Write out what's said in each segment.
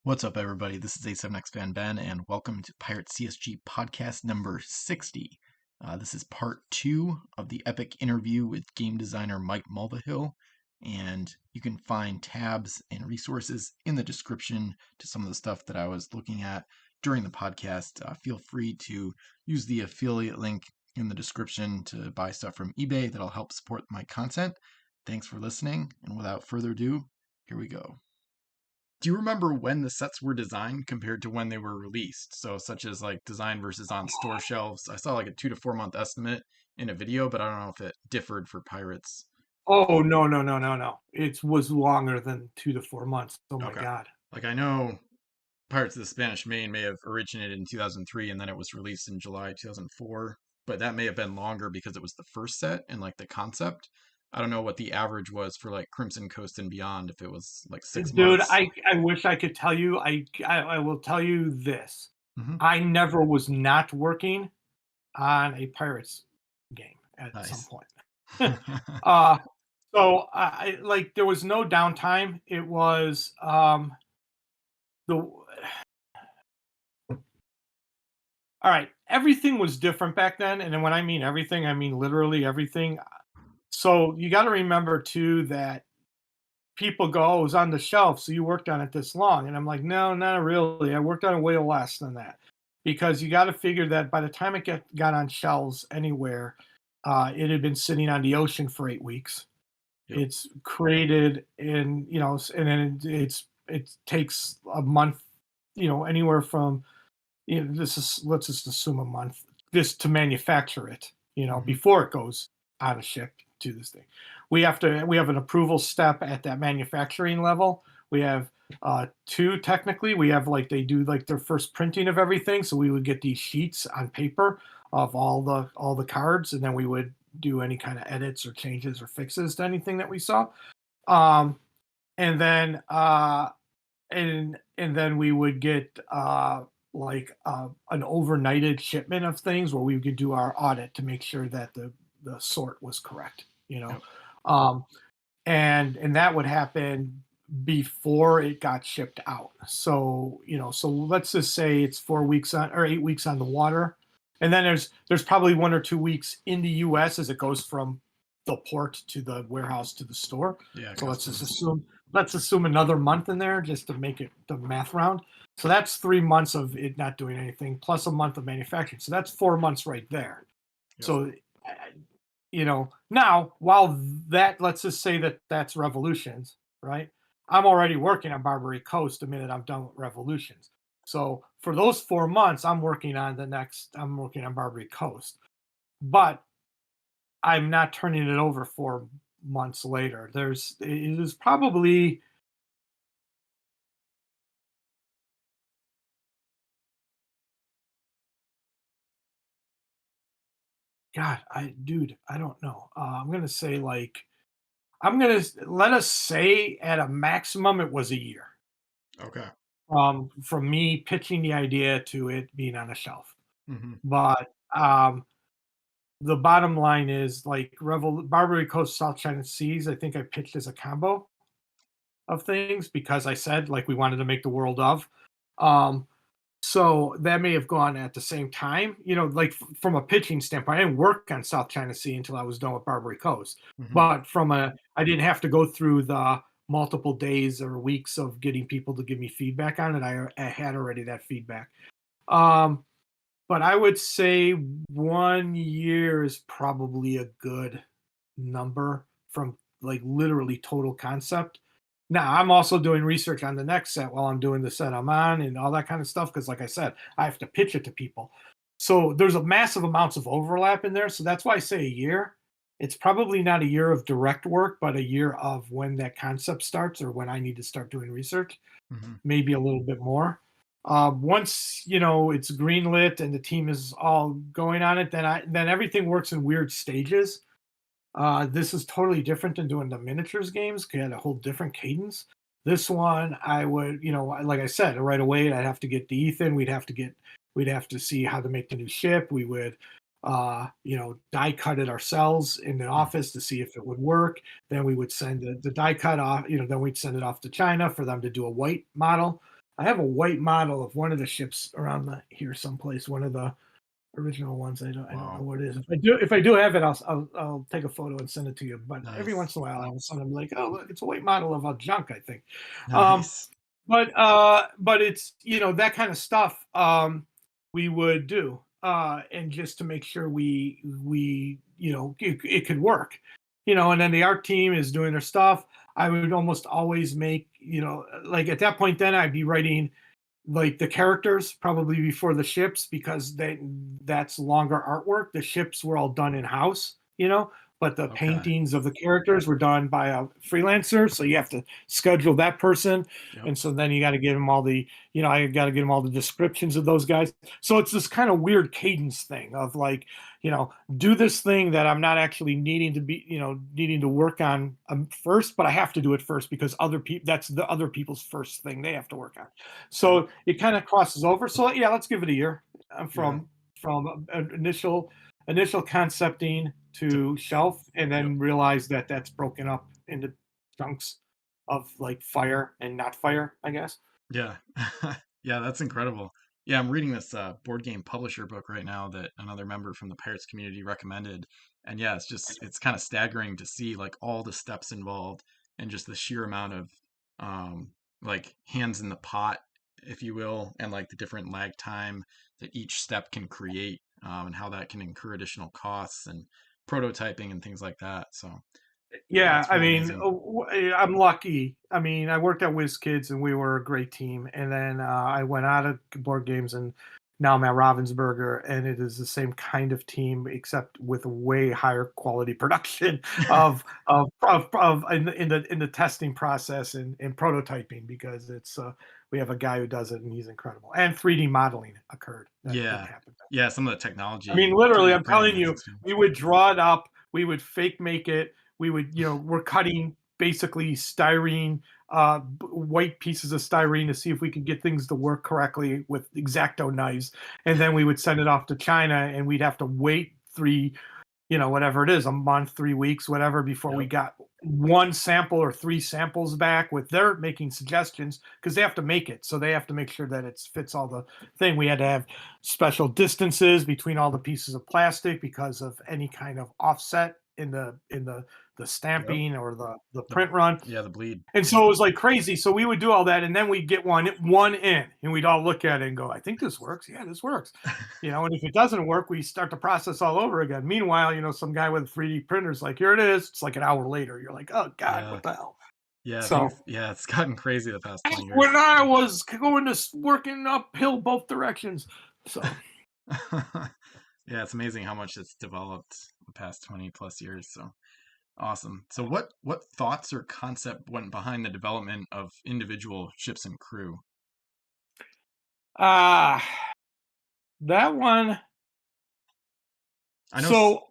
What's up, everybody? This is A7X Fan Ben, and welcome to Pirates CSG podcast number 60. This is part 2 of the epic interview with game designer Mike Mulvihill, and you can find tabs and resources in the description to some of the stuff that I was looking at during the podcast. Feel free to use the affiliate link in the description to buy stuff from eBay that'll help support my content. Thanks for listening, and without further ado, here we go. Do you remember when the sets were designed compared to when they were released? So, such as like design versus on store shelves. I saw like a 2 to 4 month estimate in a video, but I don't know if it differed for Pirates. Oh, no. It was longer than 2 to 4 months. Oh my Okay. God. Like I know Pirates of the Spanish Main may have originated in 2003 and then it was released in July 2004, but that may have been longer because it was the first set and like the concept. I don't know what the average was for like Crimson Coast and Beyond, if it was like 6 Dude, months. I wish I could tell you. I will tell you this. Hmm. I never was not working on a Pirates game at some Nice. point. Uh, so I like there was no downtime. It was the all right, everything was different back then, and then when I mean everything, I mean literally everything. So you got to remember too that people go, "Oh, it was on the shelf, so you worked on it this long." And I'm like, "No, not really. I worked on it way less than that." Because you got to figure that by the time it got on shelves anywhere, it had been sitting on the ocean for 8 weeks. Yep. It's created in, and then it takes a month, anywhere from, let's just assume a month, just to manufacture it, Hmm. before it goes on a ship to this thing. We have an approval step at that manufacturing level. We have two technically. We have like they do like their first printing of everything. So we would get these sheets on paper of all the cards, and then we would do any kind of edits or changes or fixes to anything that we saw. Um, and then and then we would get an overnighted shipment of things where we could do our audit to make sure that the sort was correct, Yep. um, and that would happen before it got shipped out. So so let's just say it's 4 weeks on or 8 weeks on the water, and then there's probably 1 or 2 weeks in the U.S. as it goes from the port to the warehouse to the store. Yeah, So customs. let's assume another month in there just to make it the math round. So that's 3 months of it not doing anything plus a month of manufacturing. So that's 4 months right there. Yep. So uh, now while that, let's just say that that's Revolutions, right? I'm already working on Barbary Coast the minute I'm done with Revolutions. So for those 4 months, I'm working on Barbary Coast, but I'm not turning it over 4 months later. It is probably, God, I don't know. I'm gonna let us say at a maximum it was a year. Okay. From me pitching the idea to it being on a shelf. Hmm. But the bottom line is like Barbary Coast, South China Seas. I think I pitched as a combo of things because I said like we wanted to make the world of. Um, so that may have gone at the same time, like from a pitching standpoint. I didn't work on South China Sea until I was done with Barbary Coast. Hmm. But I didn't have to go through the multiple days or weeks of getting people to give me feedback on it. I had already that feedback. Um, but I would say 1 year is probably a good number from like literally total concept. Now, I'm also doing research on the next set while I'm doing the set I'm on and all that kind of stuff. Because, like I said, I have to pitch it to people. So there's a massive amounts of overlap in there. So that's why I say a year. It's probably not a year of direct work, but a year of when that concept starts or when I need to start doing research, Hmm. maybe a little bit more. Once it's greenlit and the team is all going on it, then everything works in weird stages. This is totally different than doing the miniatures games. 'Cause it had a whole different cadence. This one, I would, like I said, right away, I'd have to get the Ethan. We'd have to see how to make the new ship. We would, die cut it ourselves in the office to see if it would work. Then we would send the die cut off. Then we'd send it off to China for them to do a white model. I have a white model of one of the ships around here someplace. One of the original ones. I don't know Wow. what it is. If I do have it, I'll take a photo and send it to you. But every Nice. once in a while, all of a sudden I'm like, oh look, it's a white model of a junk, I think. Um, Nice. but it's that kind of stuff we would do, and just to make sure it could work, and then the art team is doing their stuff. I would almost always make, like at that point then I'd be writing like the characters probably before the ships, because that's longer artwork. The ships were all done in house, but the Okay. paintings of the characters were done by a freelancer, so you have to schedule that person. Yep. And so then you got to give them all the, I got to give them all the descriptions of those guys. So it's this kind of weird cadence thing of like, do this thing that I'm not actually needing to work on first, but I have to do it first because other people, that's the other people's first thing they have to work on. Yep. So it kind of crosses over. So yeah, let's give it a year. Yeah. From initial concepting To, to shelf, and yep. then realize that that's broken up into chunks of like fire and not fire, I guess. Yeah. Yeah, that's incredible. Yeah, I'm reading this board game publisher book right now that another member from the Pirates community recommended. And yeah, it's kind of staggering to see like all the steps involved and just the sheer amount of like hands in the pot, if you will, and like the different lag time that each step can create, and how that can incur additional costs and prototyping and things like that. So yeah, Yeah, it's I really mean, amazing. I'm lucky. I mean, I worked at Wizkids and we were a great team. And then I went out of board games, and now I'm at Ravensburger, and it is the same kind of team except with way higher quality production of in the testing process and prototyping, because it's we have a guy who does it and he's incredible. And 3D modeling occurred. That Yeah. happened. Yeah, some of the I mean, technology, literally, 3D I'm printing telling is you, extreme. we would draw it up, we would fake make it, we would, we're cutting basically styrene, white pieces of styrene to see if we could get things to work correctly with X-Acto knives, and then we would send it off to China, and we'd have to wait whatever it is, a month, 3 weeks, whatever, before we Yep. got one sample or three samples back with their making suggestions, because they have to make it. So they have to make sure that it fits all the thing. We had to have special distances between all the pieces of plastic because of any kind of offset in the Yep. stamping or the The print run. yeah, the bleed. And Yep. so it was like crazy. So we would do all that, and then we'd get one in, and we'd all look at it and go, "I think this works. Yeah, this works." And if it doesn't work, we start the process all over again. Meanwhile, some guy with a 3D printer is like, "Here it is." It's like an hour later. You're like, "Oh God, Yeah. what the hell?" Yeah, So it's gotten crazy the past 20 years. when I was going to working uphill both directions, so Yeah, it's amazing how much it's developed the past 20 plus years. So awesome. So what thoughts or concept went behind the development of individual ships and crew? ah, that one. I know So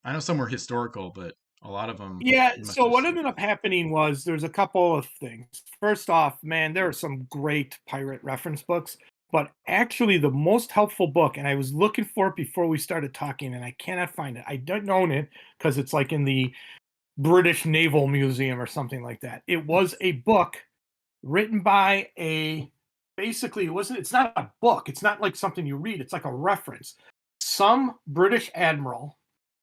I know some were historical, but a lot of them yeah, you must so have what just ended up happening was there's a couple of things. First off, man, there are some great pirate reference books, but actually the most helpful book, and I was looking for it before we started talking, and I cannot find it. I don't own it because it's like in the British Naval Museum or something like that. It was nice. a book written by it's not a book. It's not like something you read. It's like a reference. Some British admiral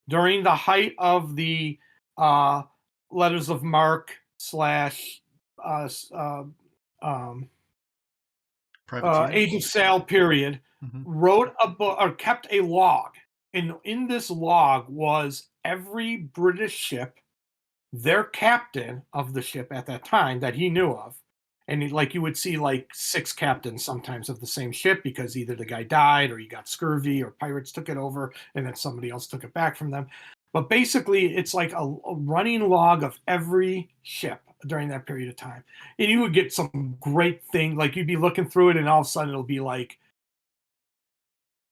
during the height of the uh, letters of marque slash uh, uh, um, age of Privateers? sail period Hmm. wrote a book or kept a log. And in this log was every British ship, their captain of the ship at that time that he knew of. And like you would see like 6 captains sometimes of the same ship, because either the guy died or he got scurvy or pirates took it over and then somebody else took it back from them. But basically, it's like a running log of every ship during that period of time. And you would get some great thing. Like you'd be looking through it, and all of a sudden it'll be like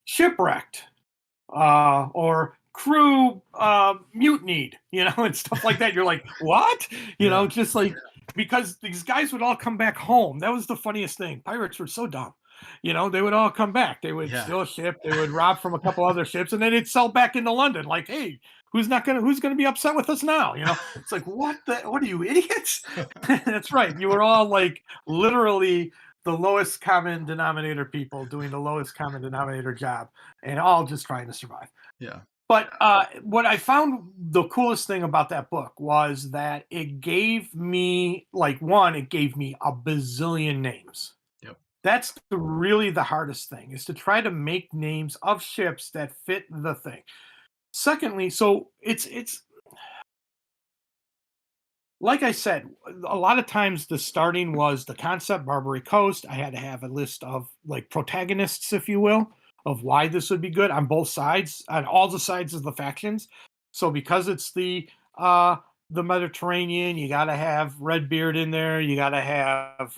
shipwrecked, or crew mutinied, and stuff like that. You're like, what? Yeah. Just like, because these guys would all come back home. That was the funniest thing. Pirates were so dumb. They would all come back. They would Yeah. steal a ship. They would rob from a couple other ships, and then they'd sell back into London. Like, hey, who's gonna be upset with us now? It's like, what are you idiots? That's right. You were all like literally the lowest common denominator people doing the lowest common denominator job, and all just trying to survive. Yeah. But what I found the coolest thing about that book was that it gave me, like, one, it gave me a bazillion names. Yep. That's really the hardest thing, is to try to make names of ships that fit the thing. Secondly, so it's like I said, a lot of times the starting was the concept, Barbary Coast. I had to have a list of, like, protagonists, if you will, of why this would be good on both sides, on all the sides of the factions. So because it's the Mediterranean, you got to have Redbeard in there. You got to have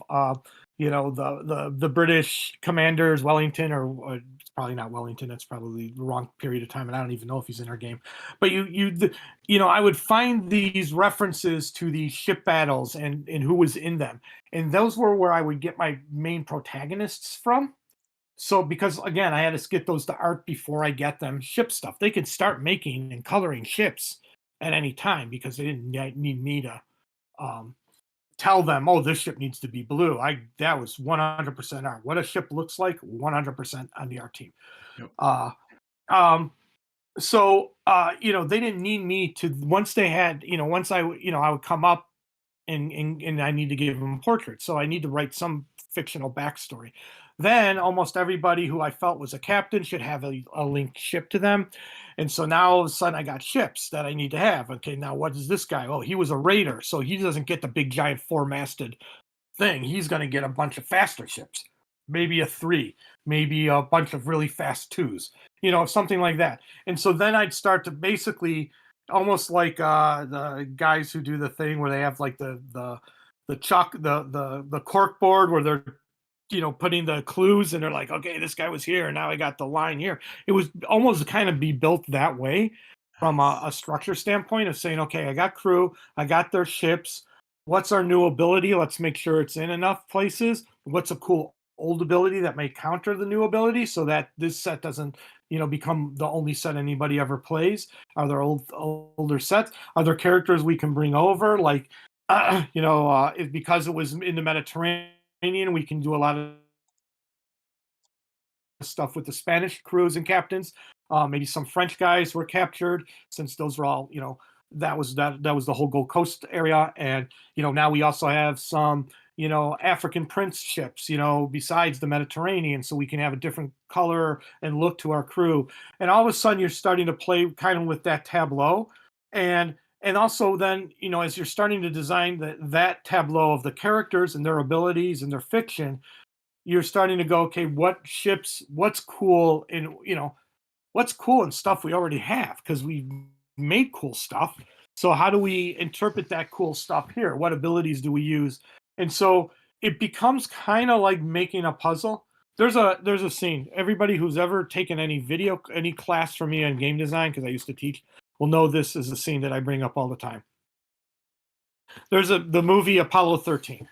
the British commanders, Wellington, or it's probably not Wellington. That's probably the wrong period of time, and I don't even know if he's in our game. But I would find these references to these ship battles and who was in them. And those were where I would get my main protagonists from. So because, again, I had to get those to art before I get them ship stuff. They could start making and coloring ships at any time because they didn't need me to tell them, oh, this ship needs to be blue. That was 100% art. What a ship looks like, 100% on the art team. Yep. They didn't need me to, once they had, once I would come up and I need to give them portraits. So I need to write some fictional backstory. Then almost everybody who I felt was a captain should have a linked ship to them. And so now all of a sudden I got ships that I need to have. Okay, now what is this guy? Oh, he was a raider. So he doesn't get the big giant four-masted thing. He's going to get a bunch of faster ships. Maybe a 3, maybe a bunch of really fast 2s, something like that. And so then I'd start to basically, almost like the guys who do the thing where they have like the cork board where they're putting the clues, and they're like, okay, this guy was here, and now I got the line here. It was almost kind of be built that way from a structure standpoint of saying, okay, I got crew, I got their ships. What's our new ability? Let's make sure it's in enough places. What's a cool old ability that may counter the new ability so that this set doesn't become the only set anybody ever plays? Are there older sets? Are there characters we can bring over, like because it was in the Mediterranean, we can do a lot of stuff with the Spanish crews and captains. Maybe some French guys were captured, since those were all, that was the whole Gold Coast area. And now we also have some African prince ships, besides the Mediterranean, so we can have a different color and look to our crew. And all of a sudden you're starting to play kind of with that tableau. And also then, as you're starting to design that tableau of the characters and their abilities and their fiction, you're starting to go, okay, what's cool in, what's cool in stuff we already have, because we made cool stuff. So how do we interpret that cool stuff here? What abilities do we use? And so it becomes kind of like making a puzzle. There's a scene. Everybody who's ever taken any class from me on game design, because I used to teach, will know this is a scene that I bring up all the time. There's the movie Apollo 13.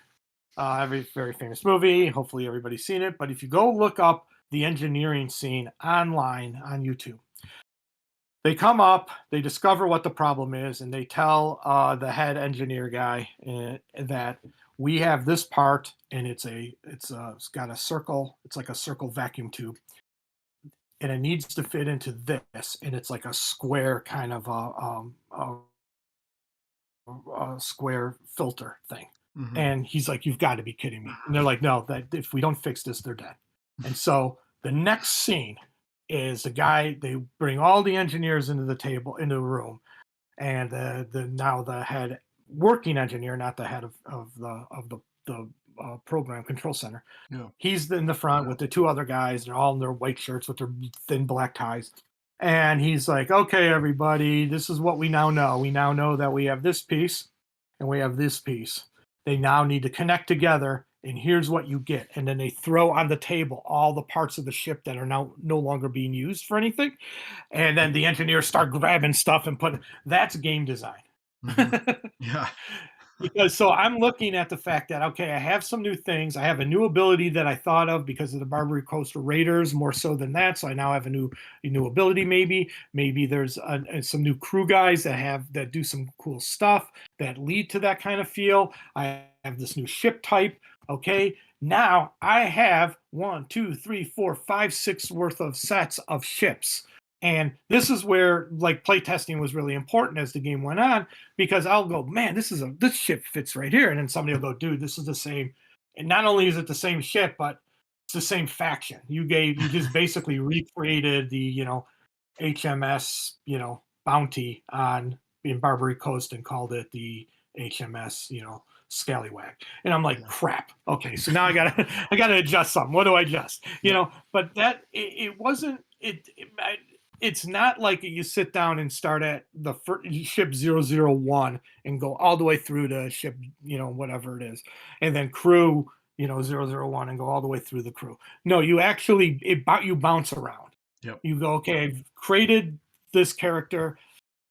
Very famous movie. Hopefully everybody's seen it. But if you go look up the engineering scene online on YouTube, they come up, they discover what the problem is, and they tell the head engineer guy that we have this part, and it's got a circle. It's like a circle vacuum tube, and it needs to fit into this, and it's like a square kind of a square filter thing. Mm-hmm. And he's like, you've got to be kidding me. And they're like, no, that if we don't fix this, they're dead. And so the next scene is they bring all the engineers into the room, and now the head working engineer, not the head of the program control center. Yeah. He's in the front with the two other guys. They're all in their white shirts with their thin black ties. And he's like, okay, everybody, this is what we now know. We now know that we have this piece and we have this piece. They now need to connect together, and here's what you get. And then they throw on the table all the parts of the ship that are now no longer being used for anything. And then the engineers start grabbing stuff and that's game design. Mm-hmm. Yeah. Because so I'm looking at the fact that, okay, I have some new things. I have a new ability that I thought of because of the Barbary Coast Raiders, more so than that. So I now have a new ability. Maybe there's some new crew guys that do some cool stuff that lead to that kind of feel. I have this new ship type. Okay, Now I have 1, 2, 3, 4, 5, 6 worth of sets of ships. And this is where like playtesting was really important as the game went on, because I'll go, man, this ship fits right here. And then somebody will go, dude, this is the same. And not only is it the same ship, but it's the same faction. You just basically recreated the, HMS, bounty in Barbary Coast and called it the HMS, Scallywag. And I'm like, Yeah. crap. Okay, so now I gotta adjust something. What do I adjust? But that it wasn't it's not like you sit down and start at the ship 001 and go all the way through to ship, whatever it is, and then crew, 001 and go all the way through the crew. No, you actually you bounce around. Yep. You go, okay, I've created this character.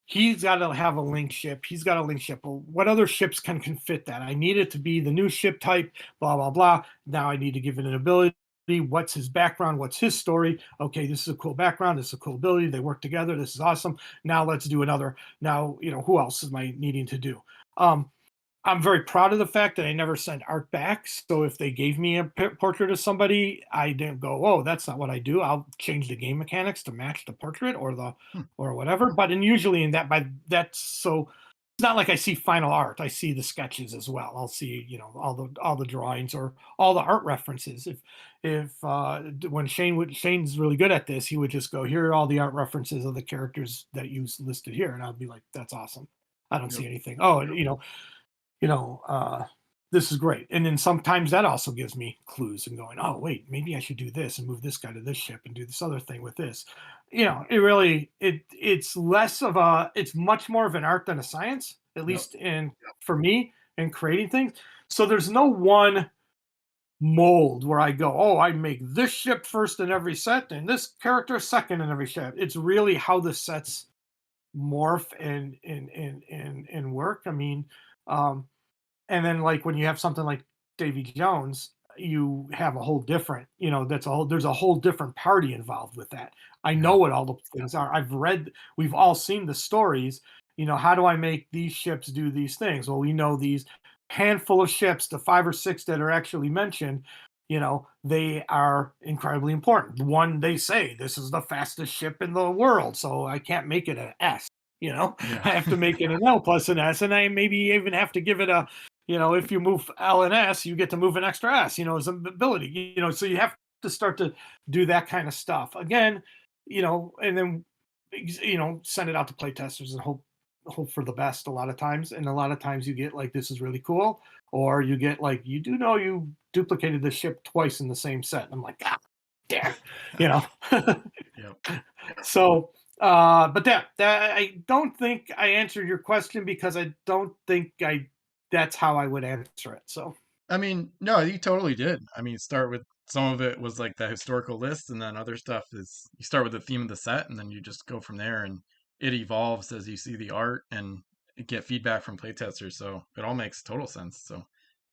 He's got to have a link ship. He's got a link ship. Well, what other ships can fit that? I need it to be the new ship type, blah, blah, blah. Now I need to give it an ability. What's his background? What's his story? Okay, this is a cool background. This is a cool ability. They work together. This is awesome. Now let's do another. Now, who else am I needing to do? I'm very proud of the fact that I never sent art back. So if they gave me a portrait of somebody, I didn't go, "Oh, that's not what I do." I'll change the game mechanics to match the portrait or whatever. But usually in that's so it's not like I see final art. I see the sketches as well. I'll see all the drawings or all the art references. If when Shane's really good at this, he would just go, "Here are all the art references of the characters that you listed here," and I'd be like, "That's awesome." I don't see anything. Oh, this is great. And then sometimes that also gives me clues and going, oh, wait, maybe I should do this and move this guy to this ship and do this other thing with this. It's much more of an art than a science, at least for me in creating things. So there's no one mold where I go, oh, I make this ship first in every set and this character second in every ship. It's really how the sets morph and work. I mean, and then like when you have something like Davy Jones, you have a whole different, there's a whole different party involved with that. I know what all the things are. We've all seen the stories. How do I make these ships do these things? Well, we know these handful of ships, the 5 or 6 that are actually mentioned, they are incredibly important. One, they say this is the fastest ship in the world, so I can't make it an S. I have to make it an L plus an S, and I maybe even have to give it a, if you move L and S, you get to move an extra S, as an ability, so you have to start to do that kind of stuff again, and then, send it out to play testers and hope for the best a lot of times. And a lot of times you get like, this is really cool. Or you get like, you duplicated the ship twice in the same set. And I'm like, ah, damn, So, but that I don't think I answered your question because I don't think that's how I would answer it. So, I mean, no, you totally did. I mean, start with some of it was like the historical list, and then other stuff is you start with the theme of the set, and then you just go from there, and it evolves as you see the art and get feedback from playtesters. So it all makes total sense. So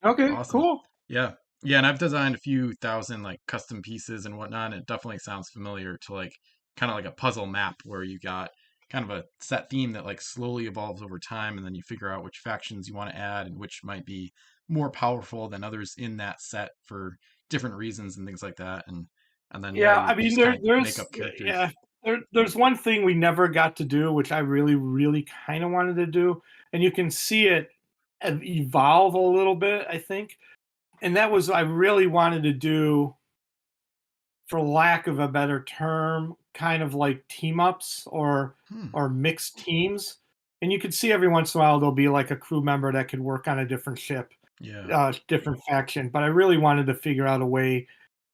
okay, awesome. cool. Yeah. Yeah, and I've designed a few thousand like custom pieces and whatnot, and it definitely sounds familiar to like kind of like a puzzle map where you got kind of a set theme that like slowly evolves over time, and then you figure out which factions you want to add and which might be more powerful than others in that set for different reasons and things like that. And then Yeah, you I mean, just kind of make up characters. there's one thing we never got to do, which I really, really kind of wanted to do, and you can see it evolve a little bit, I think. And that was I really wanted to do, for lack of a better term, kind of like team ups or mixed teams. And you could see every once in a while there'll be like a crew member that could work on a different ship, different faction. But I really wanted to figure out a way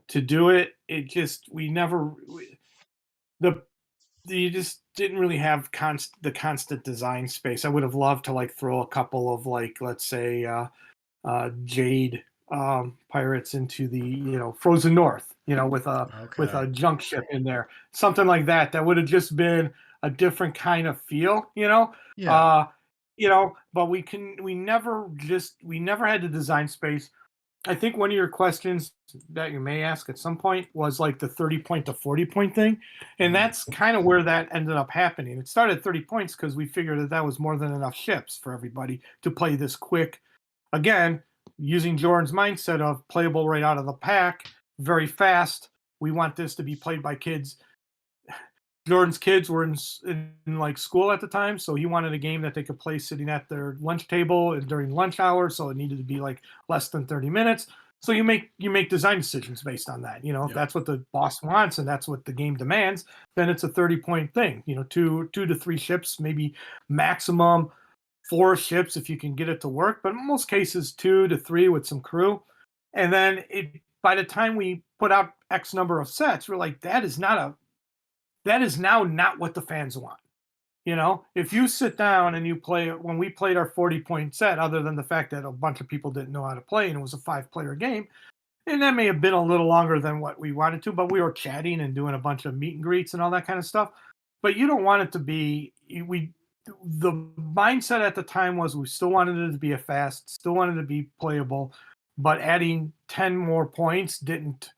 to do it. It just you just didn't really have the constant design space. I would have loved to like throw a couple of like, let's say Jade pirates into the Frozen North, with a junk ship in there, something like that. That would have just been a different kind of feel, Yeah. But we never had the design space. I think one of your questions that you may ask at some point was like the 30 point to 40 point thing. And that's kind of where that ended up happening. It started at 30 points because we figured that was more than enough ships for everybody to play this quick. Again, using Jordan's mindset of playable right out of the pack, very fast. We want this to be played by kids. Jordan's kids were in like school at the time, so he wanted a game that they could play sitting at their lunch table and during lunch hour. So it needed to be like less than 30 minutes. So you make design decisions based on that. You know, if that's what the boss wants and that's what the game demands, then it's a 30-point thing. You know, two to three ships, maybe maximum 4 ships if you can get it to work, but in most cases 2 to 3 with some crew. And then by the time we put out X number of sets, we're like, that is now not what the fans want. You know, if you sit down and you play, when we played our 40-point set, other than the fact that a bunch of people didn't know how to play and it was a 5-player game, and that may have been a little longer than what we wanted to, but we were chatting and doing a bunch of meet and greets and all that kind of stuff. But you don't want it to be, the mindset at the time was we still wanted it to be a fast, still wanted it to be playable, but adding 10 more points didn't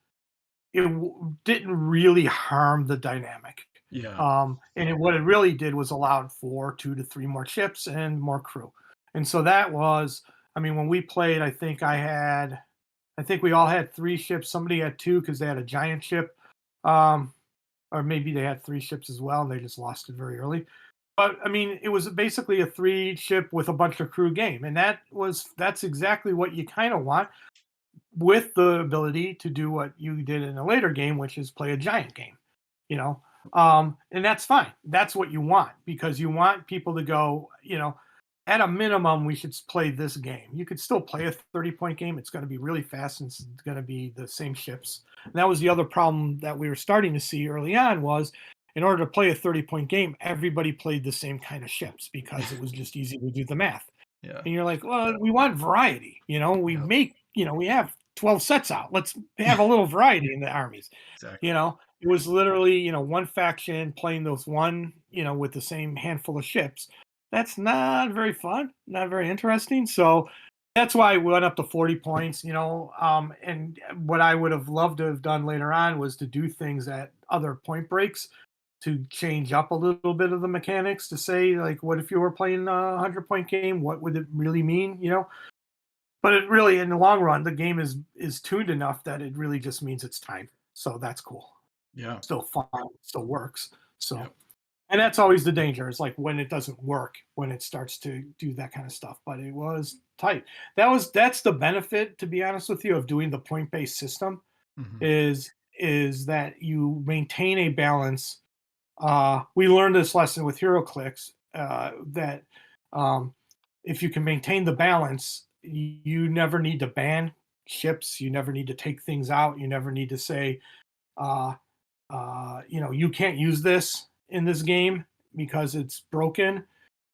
really harm the dynamic. Yeah. What it really did was allowed for 2 to 3 more ships and more crew. And so that was, I mean, when we played, I think we all had 3 ships. Somebody had 2 because they had a giant ship. Or maybe they had 3 ships as well and they just lost it very early. But I mean, it was basically a 3-ship with a bunch of crew game. And that's exactly what you kind of want, with the ability to do what you did in a later game, which is play a giant game, you know. And that's fine. That's what you want, because you want people to go, you know, at a minimum, we should play this game. You could still play a 30-point game. It's going to be really fast and it's going to be the same ships. And that was the other problem that we were starting to see early on was, in order to play a 30-point game, everybody played the same kind of ships because it was just easy to do the math. Yeah. And you're like, well, we want variety. You know, we have 12 sets out. Let's have a little variety in the armies. Exactly. You know, it was literally, you know, one faction playing those one, you know, with the same handful of ships. That's not very fun, not very interesting. So that's why we went up to 40 points, you know. And what I would have loved to have done later on was to do things at other point breaks to change up a little bit of the mechanics, to say, like, what if you were playing a 100-point game? What would it really mean, you know? But it really, in the long run, the game is tuned enough that it really just means it's time. So that's cool. Yeah. Still fun, still works. So, Yep. And that's always the danger. It's like when it doesn't work, when it starts to do that kind of stuff. But it was tight. That's the benefit, to be honest with you, of doing the point-based system, Mm-hmm. is that you maintain a balance. We learned this lesson with HeroClix, that if you can maintain the balance, you never need to ban ships. You never need to take things out. You never need to say, you know, you can't use this in this game because it's broken.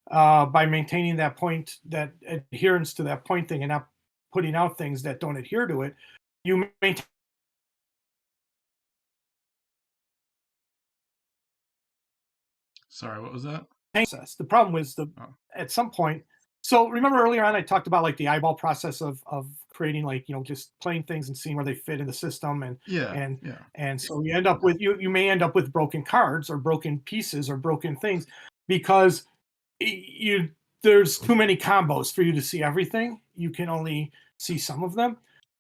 By maintaining that point, that adherence to that point thing, and not putting out things that don't adhere to it, you maintain. Sorry, what was that? Process. The problem was at some point. So remember earlier on, I talked about like the eyeball process of creating, like, you know, just playing things and seeing where they fit in the system, and so you end up with you may end up with broken cards or broken pieces or broken things because there's too many combos for you to see everything. You can only see some of them,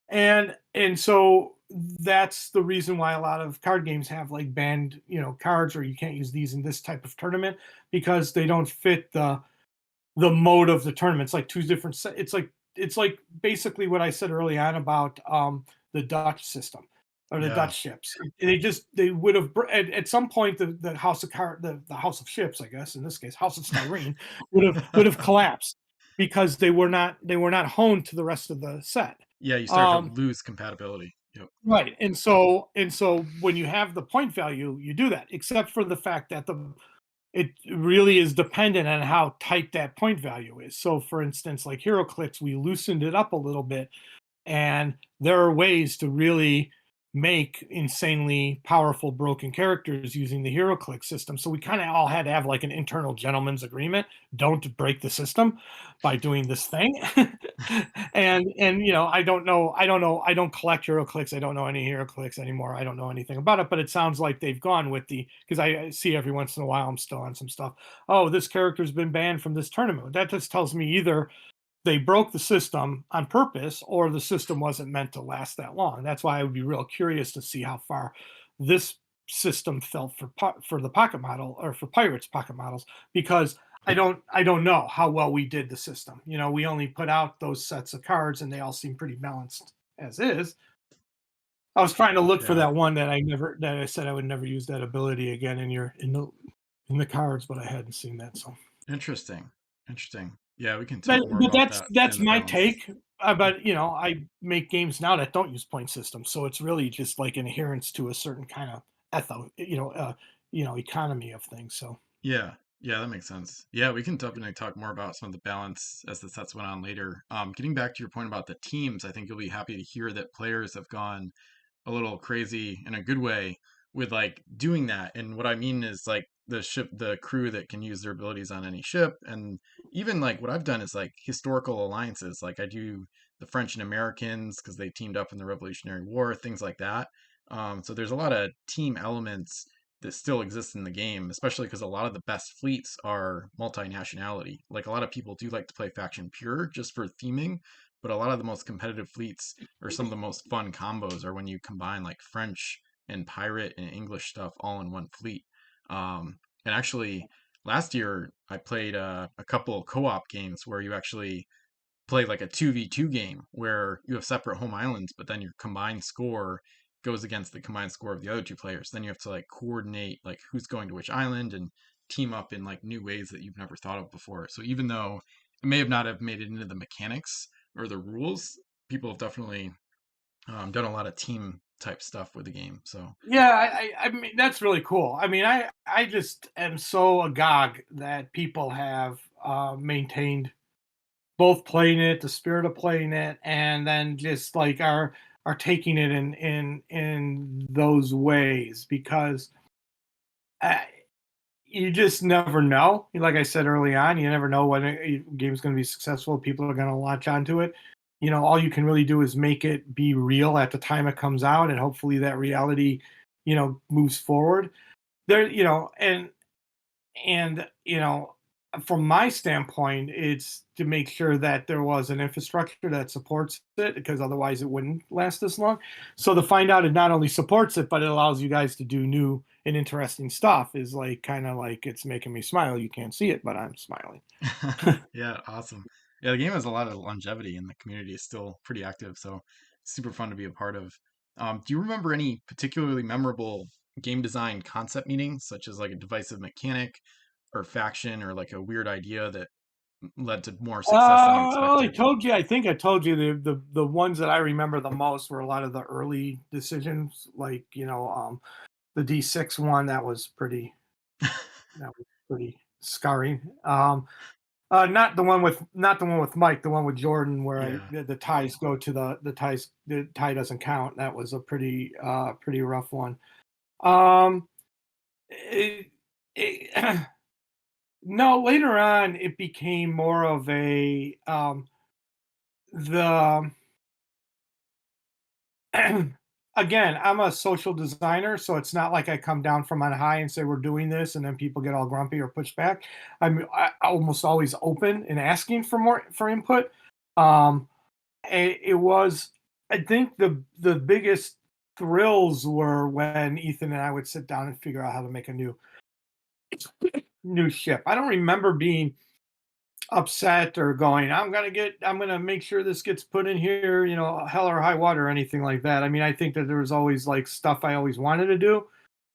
and so that's the reason why a lot of card games have like banned, you know, cards, or you can't use these in this type of tournament because they don't fit the mode of the tournament. It's like two different it's like basically what I said early on about the Dutch system, or the Dutch ships. They would have at some point the house of the house of ships, I guess in this case House of Styrene, would have collapsed because they were not honed to the rest of the set. Yeah, you start to lose compatibility. Yep. Right. And so when you have the point value, you do that, except for the fact that it really is dependent on how tight that point value is. So for instance, like HeroClix, we loosened it up a little bit, and there are ways to really make insanely powerful broken characters using the HeroClix system. So we kind of all had to have like an internal gentleman's agreement: don't break the system by doing this thing. and you know, I don't collect HeroClix. I don't know any HeroClix anymore. I don't know anything about it, but it sounds like they've gone with because I see every once in a while I'm still on some stuff. Oh, this character's been banned from this tournament. That just tells me either they broke the system on purpose, or the system wasn't meant to last that long. That's why I would be real curious to see how far this system felt for the pocket model, or for Pirates pocket models, because I don't know how well we did the system. We only put out those sets of cards, and they all seem pretty balanced as is. I was trying to look for Yeah. that one that I said I would never use that ability again in the cards, but I hadn't seen that. So Interesting. Interesting. Yeah, we can But talk more but about that's that that's and the my balance. take. But I make games now that don't use point systems, so it's really just like an adherence to a certain kind of economy of things. So Yeah. Yeah, that makes sense. Yeah, we can definitely talk more about some of the balance as the sets went on later. Getting back to your point about the teams, I think you'll be happy to hear that players have gone a little crazy in a good way with like doing that. And what I mean is like the crew that can use their abilities on any ship. And even like what I've done is like historical alliances. Like I do the French and Americans because they teamed up in the Revolutionary War, things like that. So there's a lot of team elements that still exist in the game, especially because a lot of the best fleets are multinationality. Like a lot of people do like to play faction pure just for theming, but a lot of the most competitive fleets or some of the most fun combos are when you combine like French and pirate and English stuff all in one fleet. And actually, last year I played a couple co-op games where you actually play like a 2v2 game where you have separate home islands, but then your combined score goes against the combined score of the other two players. Then you have to like coordinate like who's going to which island and team up in like new ways that you've never thought of before. So even though it may have not have made it into the mechanics or the rules, people have definitely done a lot of team type stuff with the game. So yeah, I mean that's really cool. I mean, I just am so agog that people have maintained both playing it, the spirit of playing it, and then just like are taking it in those ways, because uh, you just never know. Like I said early on, you never know when a game's going to be successful. People are going to latch onto it. All you can really do is make it be real at the time it comes out, and hopefully that reality, moves forward. There, and from my standpoint, it's to make sure that there was an infrastructure that supports it, because otherwise it wouldn't last this long. So to find out it not only supports it, but it allows you guys to do new and interesting stuff is like kind of like it's making me smile. You can't see it, but I'm smiling. yeah, awesome. Yeah, the game has a lot of longevity and the community is still pretty active. So it's super fun to be a part of. Do you remember any particularly memorable game design concept meetings, such as like a divisive mechanic or faction or like a weird idea that led to more success than you expected? I think I told you the ones that I remember the most were a lot of the early decisions, like the D6 one that was pretty scarring. Not the one with Mike, the one with Jordan, where Yeah. the ties go to the tie doesn't count. That was a pretty rough one. Um, it, it, no, later on it became more of a the again, I'm a social designer, so it's not like I come down from on high and say we're doing this, and then people get all grumpy or push back. I almost always open and asking for input. Um, it was, I think the biggest thrills were when Ethan and I would sit down and figure out how to make a new ship. I don't remember being upset or going, I'm gonna make sure this gets put in here, hell or high water or anything like that. I mean, I think that there was always like stuff I always wanted to do,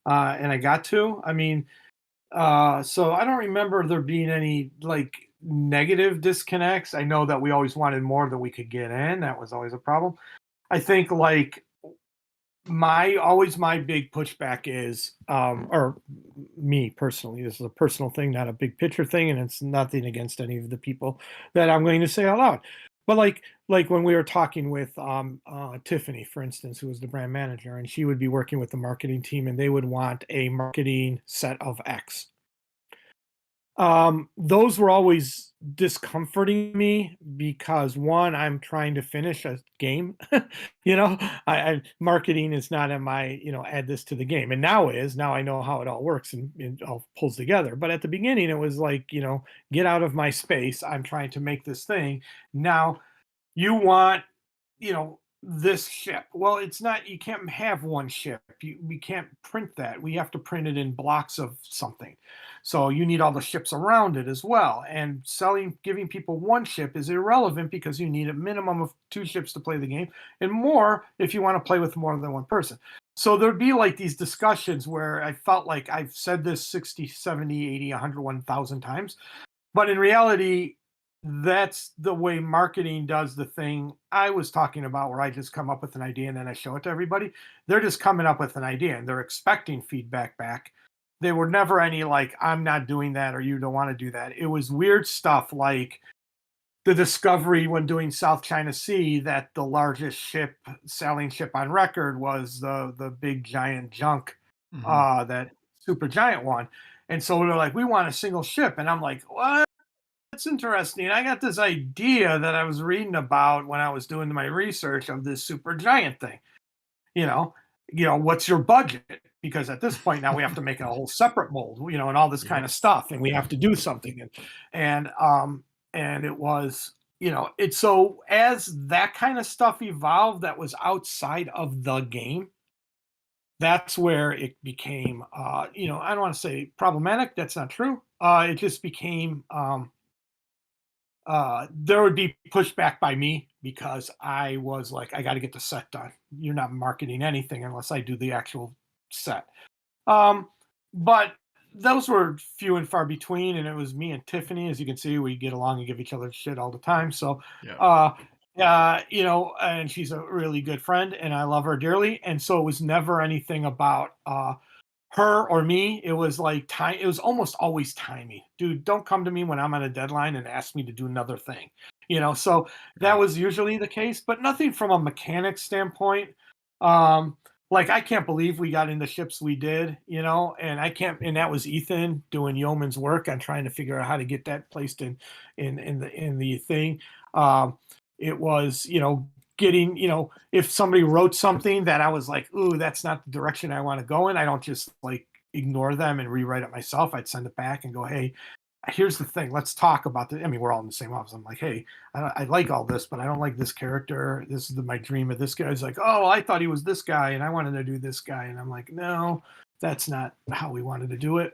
and I got to. I mean, so I don't remember there being any like negative disconnects. I know that we always wanted more than we could get in. That was always a problem. I think like my big pushback is or me personally, this is a personal thing, not a big picture thing, and it's nothing against any of the people that I'm going to say out loud, but like when we were talking with Tiffany, for instance, who was the brand manager, and she would be working with the marketing team, and they would want a marketing set of X. Those were always discomforting me because one, I'm trying to finish a game. you know, marketing is not in my, add this to the game. And now is, now I know how it all works and it all pulls together. But at the beginning, it was like, get out of my space. I'm trying to make this thing. Now you want, this ship. Well, it's not, you can't have one ship. We can't print that. We have to print it in blocks of something. So you need all the ships around it as well. And giving people one ship is irrelevant because you need a minimum of two ships to play the game and more if you want to play with more than one person. So there'd be like these discussions where I felt like I've said this 60, 70, 80, 100, 1,000 times. But in reality, that's the way marketing does the thing I was talking about, where I just come up with an idea and then I show it to everybody. They're just coming up with an idea and they're expecting feedback back. They were never any like, I'm not doing that or you don't want to do that. It was weird stuff like the discovery when doing South China Sea that the largest sailing ship on record was the big giant junk, Hmm. that super giant one. And so they're like, we want a single ship. And I'm like, what? That's interesting. I got this idea that I was reading about when I was doing my research of this super giant thing. You know, what's your budget? Because at this point now we have to make a whole separate mold, and all this kind Yep. of stuff, and we have to do something. And it was, it's so as that kind of stuff evolved that was outside of the game, that's where it became, I don't want to say problematic. That's not true. It just became there would be pushback by me because I was like, I got to get the set done. You're not marketing anything unless I do the actual set. Um, but those were few and far between, and it was me and Tiffany. As you can see, we get along and give each other shit all the time. So, Yep. uh, and she's a really good friend, and I love her dearly. And so it was never anything about her or me. It was like time. It was almost always timing. Dude, don't come to me when I'm on a deadline and ask me to do another thing. So that Yeah. was usually the case, but nothing from a mechanics standpoint. Um, like I can't believe we got into ships we did, and I can't. And that was Ethan doing yeoman's work on trying to figure out how to get that placed in the thing. It was, getting, if somebody wrote something that I was like, ooh, that's not the direction I want to go in, I don't just like ignore them and rewrite it myself. I'd send it back and go, hey, here's the thing. Let's talk about this. I mean, we're all in the same office. I'm like, hey, I like all this, but I don't like this character. This is my dream of this guy. He's like, oh, I thought he was this guy and I wanted to do this guy. And I'm like, no, that's not how we wanted to do it.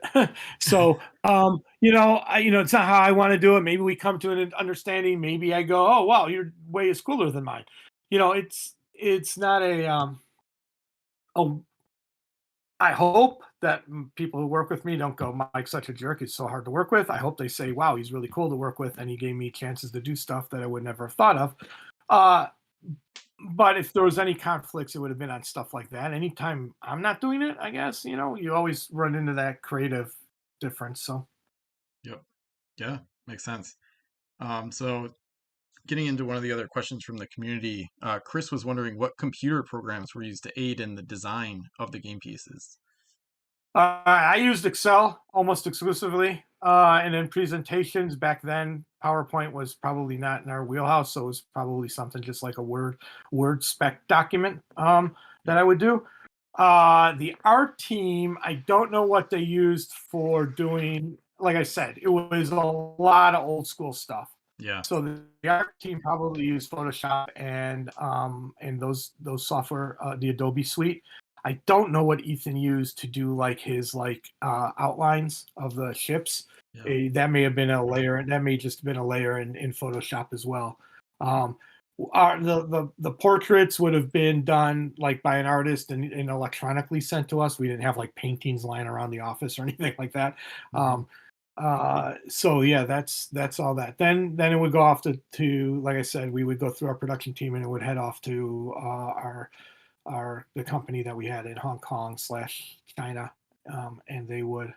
So, it's not how I want to do it. Maybe we come to an understanding. Maybe I go, oh, wow, your way is cooler than mine. It's not a I hope that people who work with me don't go, Mike's such a jerk. He's so hard to work with. I hope they say, wow, he's really cool to work with. And he gave me chances to do stuff that I would never have thought of. Uh, but if there was any conflicts, it would have been on stuff like that. Anytime I'm not doing it, I guess, you always run into that creative difference. So, Yep. Yeah. Makes sense. So getting into one of the other questions from the community, Chris was wondering what computer programs were used to aid in the design of the game pieces. I used Excel almost exclusively. And then presentations back then, PowerPoint was probably not in our wheelhouse. So it was probably something just like a Word spec document that Yep. I would do. The art team, I don't know what they used for doing. Like I said, it was a lot of old school stuff. Yeah. So the art team probably used Photoshop and those software, the Adobe suite. I don't know what Ethan used to do like his outlines of the ships. Yeah. That may have been a layer. That may just have been a layer in Photoshop as well. Um, the portraits would have been done like by an artist and electronically sent to us. We didn't have like paintings lying around the office or anything like that. Hmm. So yeah, that's all that. Then it would go off to like I said, we would go through our production team and it would head off to the company that we had in Hong Kong / China, and they would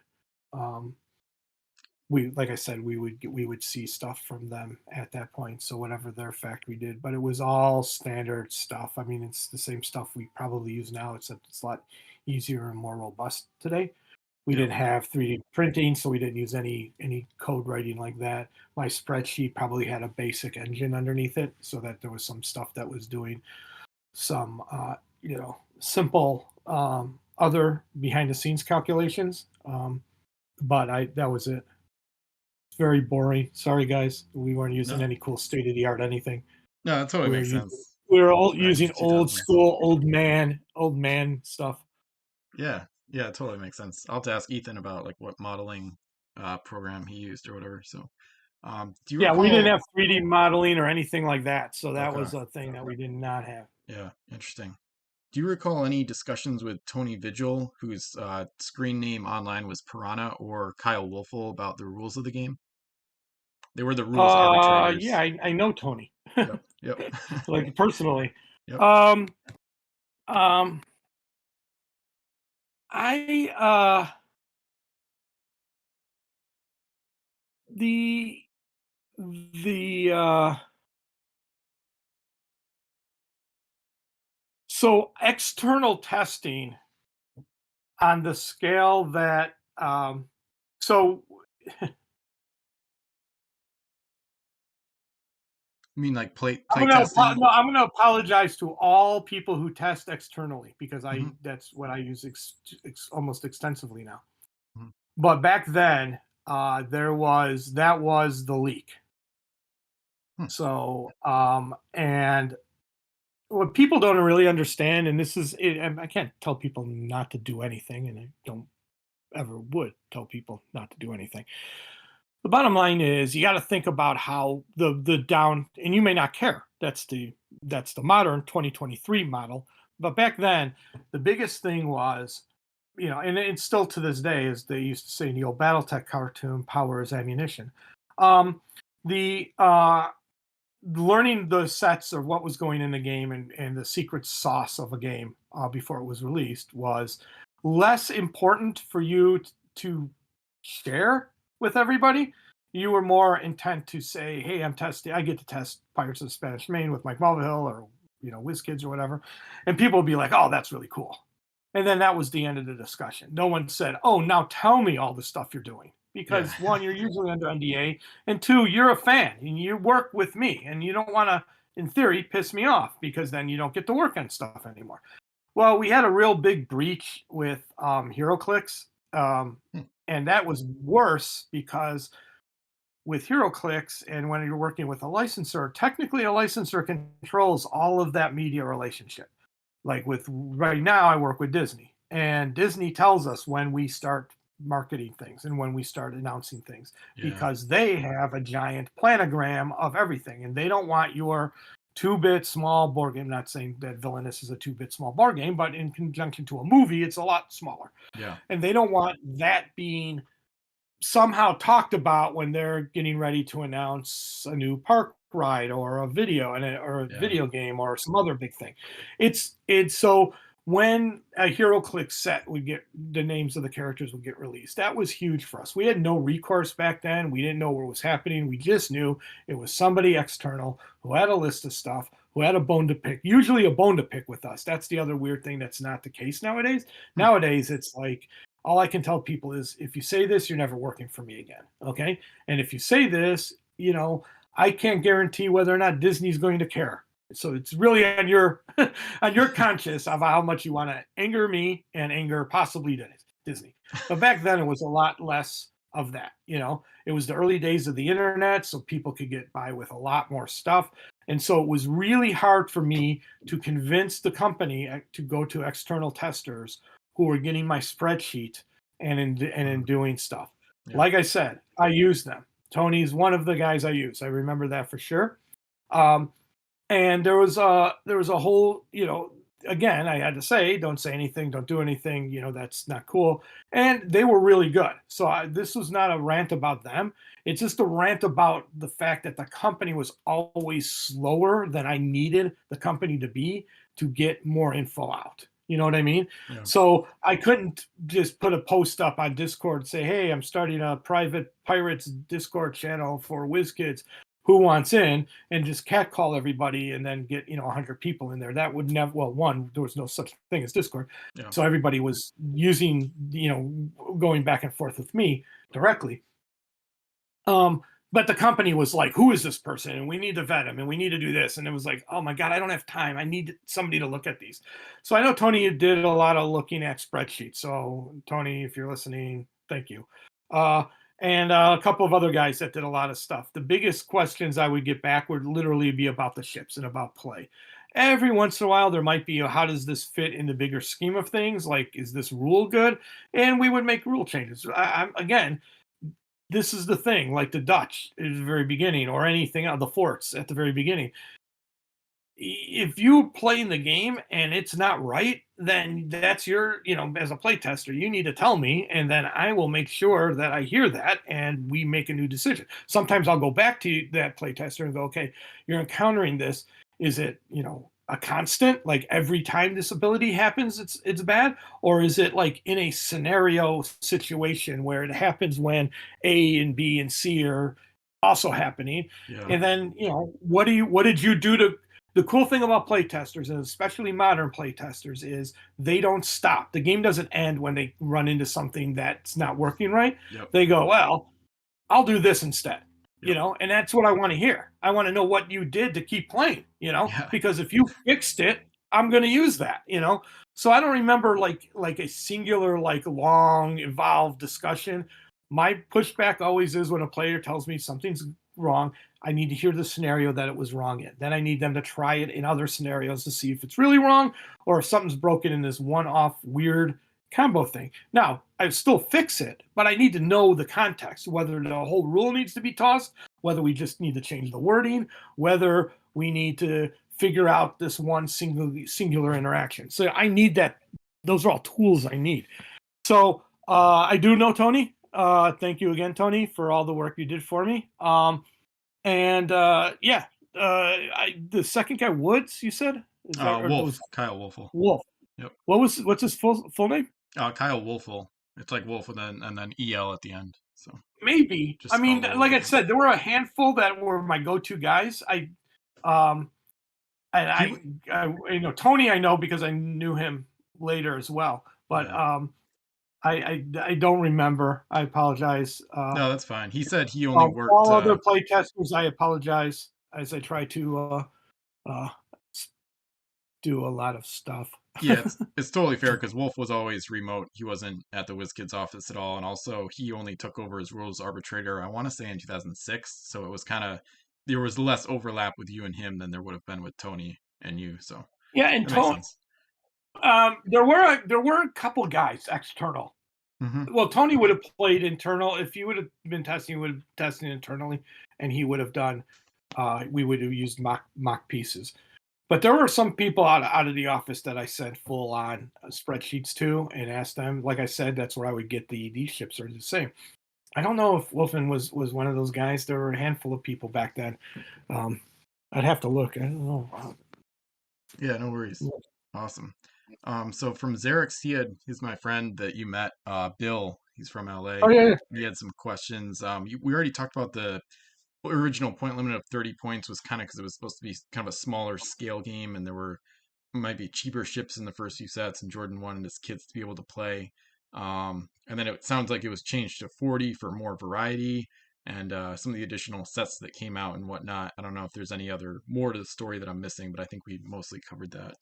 we like I said we would see stuff from them at that point. So whatever their factory did, but it was all standard stuff. I mean, it's the same stuff we probably use now, except it's a lot easier and more robust today. We Yep. didn't have 3D printing, so we didn't use any code writing like that. My spreadsheet probably had a basic engine underneath it, so that there was some stuff that was doing some simple other behind the scenes calculations. But that was it. Very boring. Sorry, guys. We weren't using No, any cool state of the art anything. no, that totally We were makes using sense. we were all Back in using the old 2000s. school, old man stuff. Yeah, yeah, it totally makes sense. I'll have to ask Ethan about like what modeling program he used or whatever. So, do you Yeah, we didn't recall? have 3D modeling or anything like that, so that Okay, was a thing that we did not have. yeah, interesting. Do you recall any discussions with Tony Vigil, whose screen name online was Piranha, or Kyle Wolfel about the rules of the game? They were the rules Yeah, arbitrators. I know Tony, Yep, yep, like personally. yep. Um, um, I the the so external testing on the scale that so I mean, like play testing. I'm gonna apologize to all people who test externally because Hmm. that's what I use almost extensively now. Hmm. But back then, that was the leak. Hmm. So and what people don't really understand, and this is it, and I can't tell people not to do anything, and I don't ever would tell people not to do anything. The bottom line is you got to think about how the down, and you may not care. That's the modern 2023 model. But back then, the biggest thing was, and it's still to this day, as they used to say in the old BattleTech cartoon, power is ammunition. The learning the sets of what was going in the game and the secret sauce of a game before it was released was less important for you to share with everybody. You were more intent to say, "Hey, I get to test Pirates of the Spanish Main with Mike Mulvihill or Wizkids or whatever," and people would be like, "Oh, that's really cool." And then that was the end of the discussion. No one said, "Oh, now tell me all the stuff you're doing," Yeah, because one, you're usually under NDA, and two, you're a fan and you work with me, and you don't want to, in theory, piss me off because then you don't get to work on stuff anymore. Well, we had a real big breach with HeroClix, hmm, and that was worse because with HeroClix and when you're working with a licensor, technically a licensor controls all of that media relationship. Like with right now, I work with Disney, and Disney tells us when we start marketing things and when we start announcing things yeah, because they have a giant planogram of everything, and they don't want your 2-bit small board game. Not saying that Villainous is a 2-bit small board game, but in conjunction to a movie, it's a lot smaller, yeah, and they don't want that being somehow talked about when they're getting ready to announce a new park ride or a video or a yeah. video game or some other big thing. It's so when a HeroClix set would get the names of the characters would get released, that was huge for us. We had no recourse back then. We didn't know what was happening. We just knew it was somebody external who had a list of stuff, who had a bone to pick, usually a bone to pick with us. That's the other weird thing that's not the case nowadays. Hmm. Nowadays, it's like all I can tell people is if you say this, you're never working for me again. Okay. And if you say this, I can't guarantee whether or not Disney's going to care. So it's really on your on your conscience of how much you want to anger me and anger possibly Disney. But back then it was a lot less of that. It was the early days of the internet, so people could get by with a lot more stuff. And so it was really hard for me to convince the company to go to external testers who were getting my spreadsheet and in doing stuff. Yeah, Like I said, I use them. Tony's one of the guys I use. I remember that for sure. Um, and there was a whole, again, I had to say, don't say anything, don't do anything, that's not cool. And they were really good. So this was not a rant about them. It's just a rant about the fact that the company was always slower than I needed the company to be to get more info out. You know what I mean? yeah, So I couldn't just put a post up on Discord and say, "Hey, I'm starting a private Pirates Discord channel for Wizkids." who wants in, and just catcall everybody and then get 100 people in there. That would never. Well, one, there was no such thing as Discord, Yeah. so everybody was using going back and forth with me directly. But the company was like, who is this person? And we need to vet him and we need to do this. And it was like, oh my God, I don't have time. I need somebody to look at these. So I know Tony did a lot of looking at spreadsheets. So Tony, if you're listening, thank you. And a couple of other guys that did a lot of stuff. The biggest questions I would get back would literally be about the ships and about play. Every once in a while, there might be, how does this fit in the bigger scheme of things? Like, is this rule good? And we would make rule changes. Again, this is the thing, like the Dutch at the very beginning, or anything the forts at the very beginning. If you play in the game and it's not right, then that's your, as a playtester, you need to tell me, and then I will make sure that I hear that and we make a new decision. Sometimes I'll go back to that playtester and go, okay, you're encountering this. Is it, a constant, like every time this ability happens it's bad, or is it like in a scenario situation where it happens when A and B and C are also happening? Yeah. And then what did you do to the cool thing about playtesters, and especially modern playtesters, is they don't stop. The game doesn't end when they run into something that's not working right. Yep. They go, well, I'll do this instead. Yep. And that's what I want to hear. I want to know what you did to keep playing, Yeah. because if you fixed it, I'm going to use that, So I don't remember like a singular, like long, involved discussion. My pushback always is when a player tells me something's wrong, I need to hear the scenario that it was wrong in. Then I need them to try it in other scenarios to see if it's really wrong or if something's broken in this one-off weird combo thing. Now, I still fix it, but I need to know the context, whether the whole rule needs to be tossed, whether we just need to change the wording, whether we need to figure out this one singular interaction. So I need that. Those are all tools I need. So I do know Tony. Thank you again, Tony, for all the work you did for me. The second guy, Woods, you said? Is that, Wolf. Kyle Wolfhill. Wolf. Yep. What's his full name? Kyle Wolfhill. It's like Wolf and then EL at the end. So maybe. I mean, like I said, there were a handful that were my go-to guys. Tony, I know because I knew him later as well. But yeah. I don't remember. I apologize. No, that's fine. He said he only worked. All other playtesters, I apologize as I try to do a lot of stuff. Yeah, it's totally fair because Wolf was always remote. He wasn't at the Wizkids office at all. And also, he only took over as rules arbitrator, I want to say in 2006. So it was there was less overlap with you and him than there would have been with Tony and you. So yeah, and Tony, there were a couple guys external. Mm-hmm. Well, Tony would have played internal. If he would have been testing, he would have tested internally, and he would have done. We would have used mock pieces. But there were some people out of the office that I sent full on spreadsheets to and asked them. Like I said, that's where I would get these ships are the same. I don't know if Wolfen was one of those guys. There were a handful of people back then. I'd have to look. I don't know. Yeah, no worries. Awesome. So from Xerix, he's my friend that you met, Bill. He's from LA. Oh yeah. He had some questions. We already talked about the original point limit of 30 points was kind of because it was supposed to be kind of a smaller scale game, and there might be cheaper ships in the first few sets, and Jordan wanted his kids to be able to play. And then it sounds like it was changed to 40 for more variety and some of the additional sets that came out and whatnot. I don't know if there's any other more to the story that I'm missing, but I think we mostly covered that.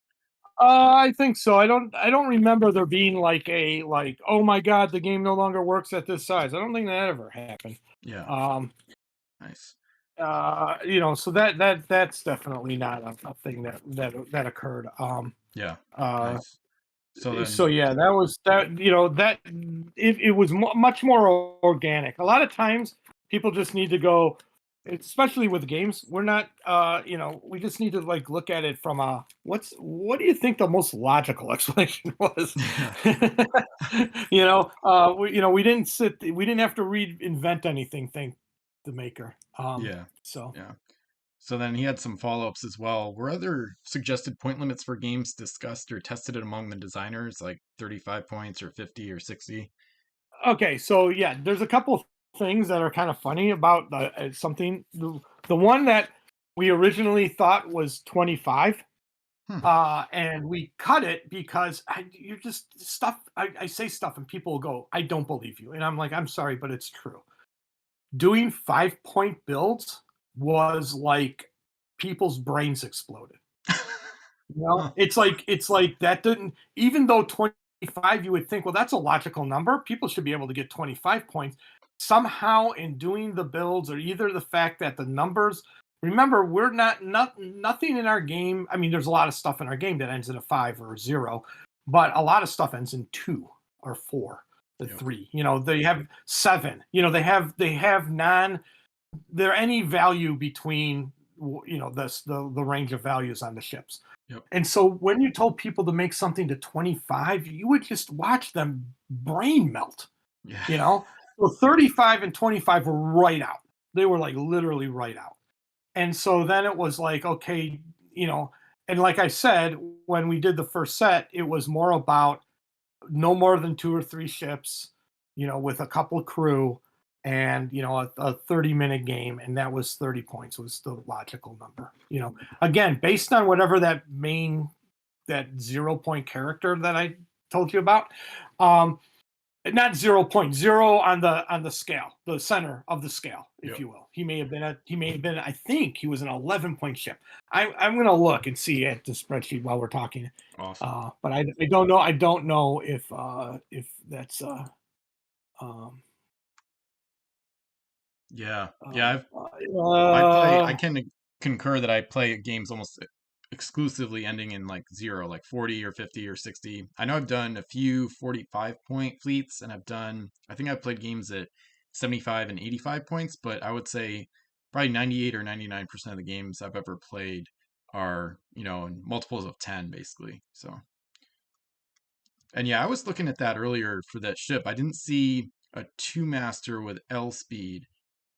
I think so. I don't remember there being like oh my God, the game no longer works at this size. I don't think that ever happened. Yeah. Nice. So that's definitely not a thing that occurred. Yeah. Nice. So yeah, that was that. It was much more organic. A lot of times, people just need to go, especially with games. We're not, we just need to like look at it from what do you think the most logical explanation was? We didn't have to reinvent anything. Thank the maker. Yeah. So then he had some follow-ups as well. Were other suggested point limits for games discussed or tested among the designers, like 35 points or 50 or 60? Okay, so yeah, there's a couple things that are kind of funny about something. The one that we originally thought was 25. And we cut it because you're just stuff. I say stuff and people will go, I don't believe you. And I'm like, I'm sorry, but it's true. Doing 5-point builds was like people's brains exploded. It's like that didn't, even though 25, you would think, well, that's a logical number. People should be able to get 25 points. Somehow in doing the builds, or either the fact that the numbers, remember, we're nothing in our game. I mean, there's a lot of stuff in our game that ends in a 5 or a 0, but a lot of stuff ends in 2 or 4 or 3. They have 7. They have there any value between the range of values on the ships. Yep. And so when you told people to make something to 25, you would just watch them brain melt. Yeah. So 35 and 25 were right out. They were like literally right out. And so then it was like, okay, and like I said, when we did the first set, it was more about no more than 2 or 3 ships, with a couple crew, and a 30-minute game, and that was 30 points was the logical number. Again, based on whatever that 0-point character that I told you about. Not 0.0 on the scale, the center of the scale, if you will. He may have been I think he was an 11-point ship. I'm gonna look and see at the spreadsheet while we're talking. Awesome. But I don't know. I don't know if that's Yeah. I can concur that I play games almost exclusively ending in like 0, like 40 or 50 or 60. I know I've done a few 45-point fleets, and I think I've played games at 75 and 85 points, but I would say probably 98 or 99% of the games I've ever played are, in multiples of 10 basically. So, and yeah, I was looking at that earlier for that ship. I didn't see a 2-master with L speed.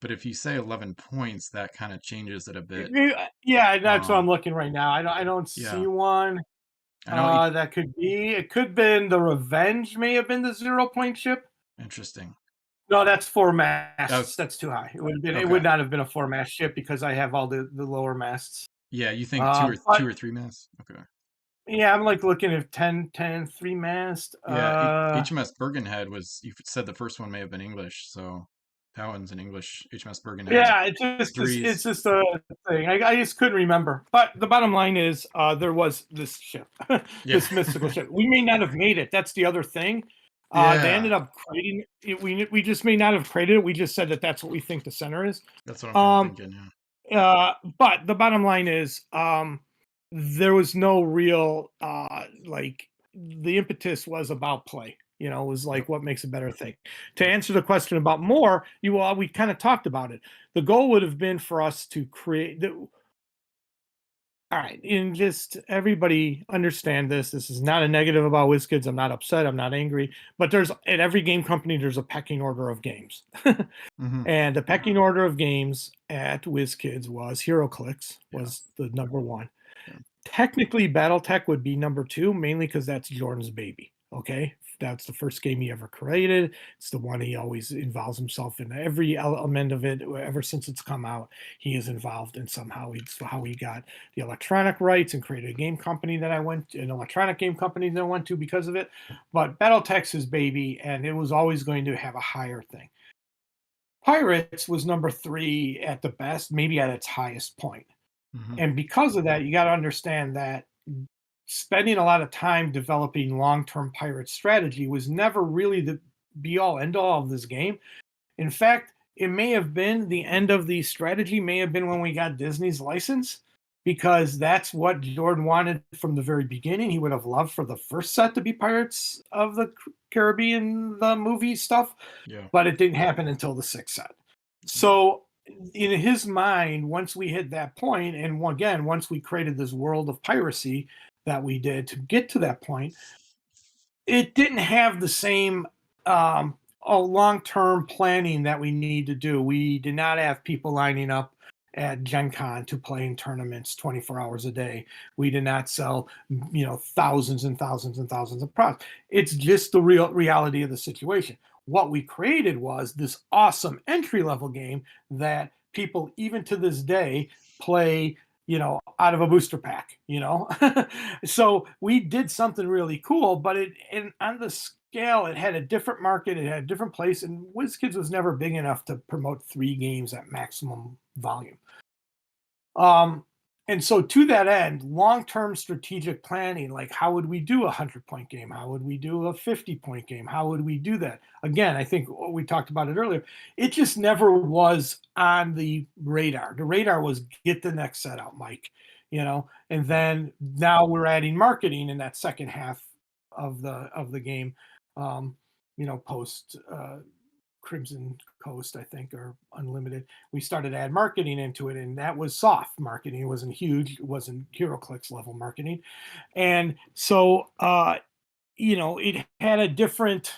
But if you say 11 points, that kind of changes it a bit. Yeah, that's what I'm looking right now. I don't see one. I know. That could be. It could have been the Revenge. May have been the 0-point ship. Interesting. No, that's 4 masts. That's too high. It would have been. Okay. It would not have been a 4-mast ship because I have all the lower masts. Yeah, you think 2 or 3 masts? Okay. Yeah, I'm like looking at 10, 3 mast. Yeah, HMS Bergenhead you said the first one may have been English, so that one's an English HMS Bergenhead. Yeah, it's just a thing. I just couldn't remember. But the bottom line is, there was this ship, this mystical ship. We may not have made it. That's the other thing. They ended up creating it. We just may not have created it. We just said that that's what we think the center is. That's what I'm thinking. Yeah. But the bottom line is, there was no real like the impetus was about play. It was like what makes a better thing. To answer the question about more, we kind of talked about it. The goal would have been for us to create all right, and just everybody understand this. This is not a negative about Wizkids. I'm not upset. I'm not angry. But at every game company, there's a pecking order of games. And the pecking order of games at Wizkids was HeroClix was the number 1. Yeah. Technically, BattleTech would be number 2, mainly because that's Jordan's baby. Okay, that's the first game he ever created. It's the one he always involves himself in every element of it. Ever since it's come out, he is involved in somehow. It's how he got the electronic rights and created a game company an electronic game company that I went to because of it. But BattleTech's his baby, and it was always going to have a higher thing. Pirates was number 3 at the best, maybe at its highest point. And because of that, you got to understand that spending a lot of time developing long-term pirate strategy was never really the be-all, end-all of this game. In fact, it may have been the end of the strategy may have been when we got Disney's license, because that's what Jordan wanted from the very beginning. He would have loved for the first set to be Pirates of the Caribbean, the movie stuff, but it didn't happen until the 6th set. So in his mind, once we hit that point, and again, once we created this world of piracy that we did to get to that point, it didn't have the same long-term planning that we need to do. We did not have people lining up at Gen Con to play in tournaments 24 hours a day. We did not sell, thousands and thousands and thousands of products. It's just the real reality of the situation. What we created was this awesome entry level game that people, even to this day, play, out of a booster pack, So we did something really cool, but and on the scale, it had a different market, it had a different place, and WizKids was never big enough to promote 3 games at maximum volume. Um, and so to that end, long-term strategic planning, like how would we do a 100-point game? How would we do a 50-point game? How would we do that? Again, I think we talked about it earlier. It just never was on the radar. The radar was get the next set out, Mike, and then now we're adding marketing in that second half of the game, post Crimson Coast, I think, or Unlimited. We started to add marketing into it, and that was soft marketing. It wasn't huge. It wasn't HeroClix level marketing. And so, it had a different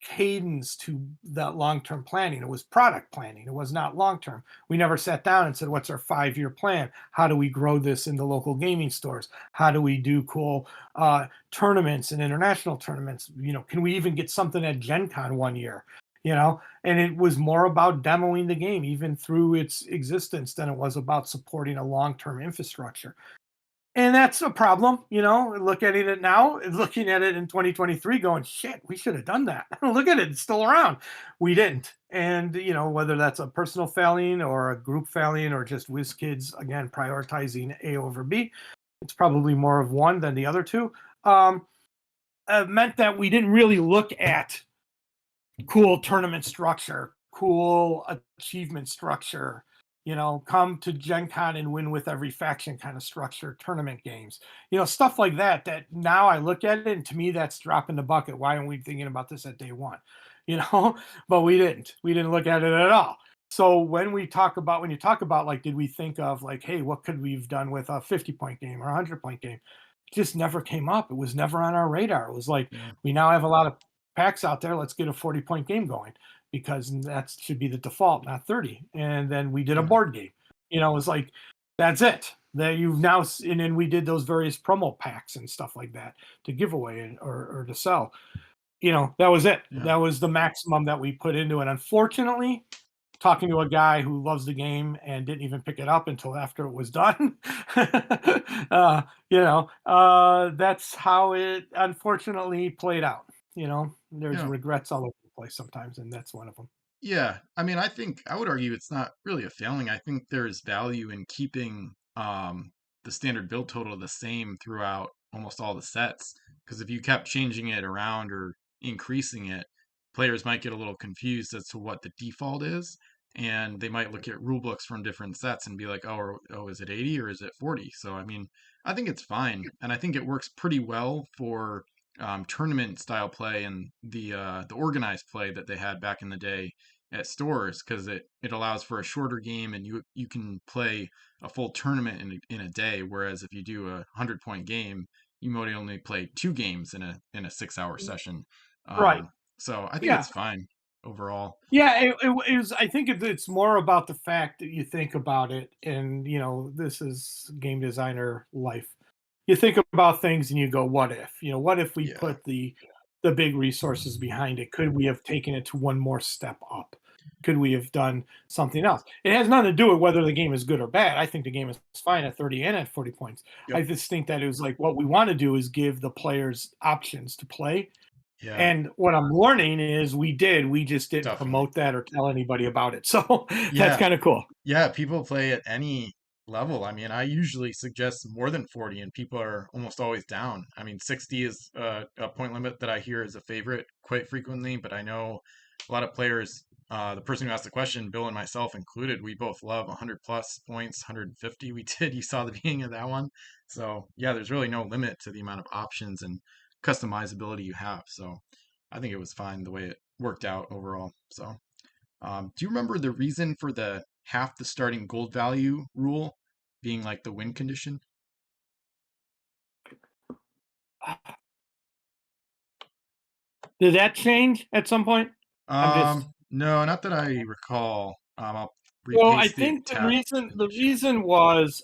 cadence to that long-term planning. It was product planning. It was not long-term. We never sat down and said, what's our 5-year plan? How do we grow this in the local gaming stores? How do we do cool tournaments and international tournaments? Can we even get something at Gen Con one year? And it was more about demoing the game even through its existence than it was about supporting a long-term infrastructure. And that's a problem, looking at it now, looking at it in 2023, going, shit, we should have done that. Look at it, it's still around. We didn't. And, whether that's a personal failing or a group failing or just WizKids, again, prioritizing A over B, it's probably more of one than the other two, meant that we didn't really look at cool tournament structure, cool achievement structure, come to Gen Con and win with every faction kind of structure, tournament games, stuff like that. That now I look at it, and to me, that's dropping the bucket. Why aren't we thinking about this at day one? But we didn't. We didn't look at it at all. So when you talk about like, did we think of like, hey, what could we've done with a 50-point game or a 100-point game? It just never came up. It was never on our radar. It was like, we now have a lot of packs out there. Let's get a 40-point game going, because that should be the default, not 30. And then we did a board game. It was like, that's it. That you've now, and then we did those various promo packs and stuff like that to give away or to sell. That was it. Yeah. That was the maximum that we put into it. Unfortunately, talking to a guy who loves the game and didn't even pick it up until after it was done, that's how it unfortunately played out. There's regrets all over the place sometimes, and that's one of them. Yeah, I mean, I think I would argue it's not really a failing. I think there's value in keeping the standard build total the same throughout almost all the sets. Because if you kept changing it around or increasing it, players might get a little confused as to what the default is, and they might look at rule books from different sets and be like, "Oh, is it 80 or is it 40?" So, I mean, I think it's fine, and I think it works pretty well for tournament style play and the organized play that they had back in the day at stores, because it allows for a shorter game and you can play a full tournament in a day, whereas if you do a 100-point game, you might only play 2 games in a 6-hour session. Right. So I think Yeah. it's fine overall. Yeah, it was. I think it's more about the fact that you think about it, and this is game designer life. You think about things and you go, "What if?" What if we Yeah, put the big resources behind it? Could we have taken it to one more step up? Could we have done something else? It has nothing to do with whether the game is good or bad. I think the game is fine at 30 and at 40 points. I yep, just think that it was like, what we want to do is give the players options to play, yeah, and what I'm learning is we just didn't definitely. promote that or tell anybody about it. So that's Yeah, kind of cool. yeah, people play at any level. I mean, I usually suggest more than 40, and people are almost always down. I mean, 60 is a point limit that I hear is a favorite quite frequently, but I know a lot of players, the person who asked the question, Bill and myself included, we both love 100 plus points, 150 we did. You saw the beginning of that one. So, yeah, there's really no limit to the amount of options and customizability you have. So, I think it was fine the way it worked out overall. So, do you remember the reason for the half the starting gold value rule being like the win condition? Did that change at some point? I'm just No, not that I recall. I'll well, I repaste the think the tab reason in the the chat. reason was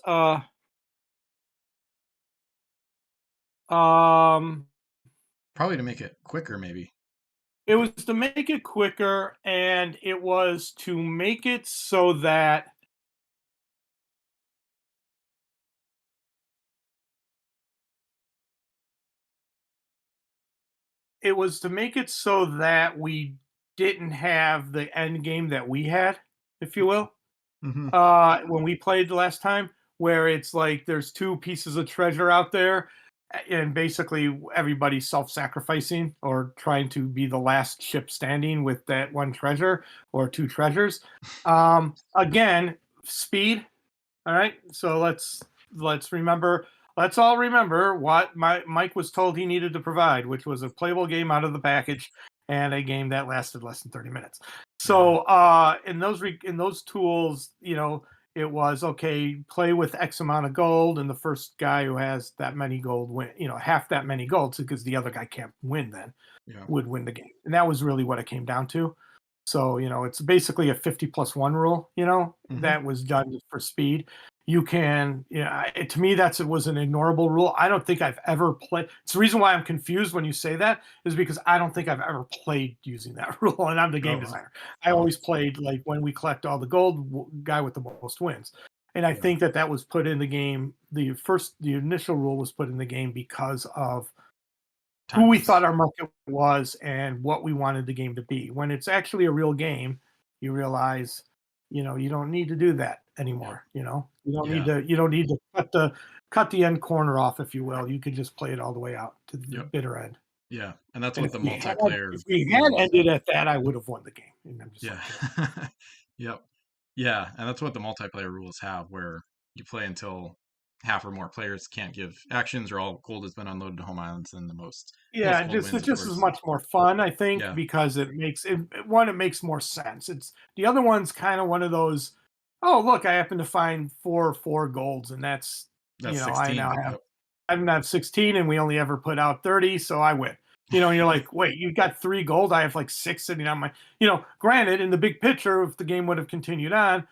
um Probably to make it quicker, maybe. It was to make it quicker, and it was to make it so that we didn't have the end game that we had, if you will, Mm-hmm. when we played the last time, where it's like there's two pieces of treasure out there, and basically everybody's self-sacrificing or trying to be the last ship standing with that one treasure or two treasures. Again, speed. All right, so let's all remember what Mike was told he needed to provide, which was a playable game out of the package and a game that lasted less than 30 minutes. So in those tools, it was okay, play with X amount of gold, and the first guy who has that many gold win, half that many gold, because the other guy can't win then, Yeah. would win the game. And that was really what it came down to. So, it's basically a 50+1 rule, that was done for speed. You can, to me, it was an ignorable rule. I don't think I've ever played. It's the reason why I'm confused when you say that is because I don't think I've ever played using that rule. And I'm the game designer. I always played like when we collect all the gold, guy with the most wins. And I think that was put in the game. The initial rule was put in the game because of who we thought our market was and what we wanted the game to be. When it's actually a real game, you realize, you don't need to do that anymore. You don't need to cut the end corner off, if you will. You could just play it all the way out to the bitter end. Yeah, and that's what the multiplayer. If we had ended at that, I would have won the game. And I'm just Yep. Yeah, and that's what the multiplayer rules have, where you play until half or more players can't give actions, or all gold has been unloaded to home islands, and the most gold it wins, of just is course. much more fun, I think, Yeah. because it makes more sense. It's the other one's kind of one of those, oh look, I happen to find four golds, and that's That's I 16. now have Yep. I'm not 16, and we only ever put out 30, so I win. And you're like, wait, you got 3 gold, I have like 6 sitting on my, granted, in the big picture, if the game would have continued on,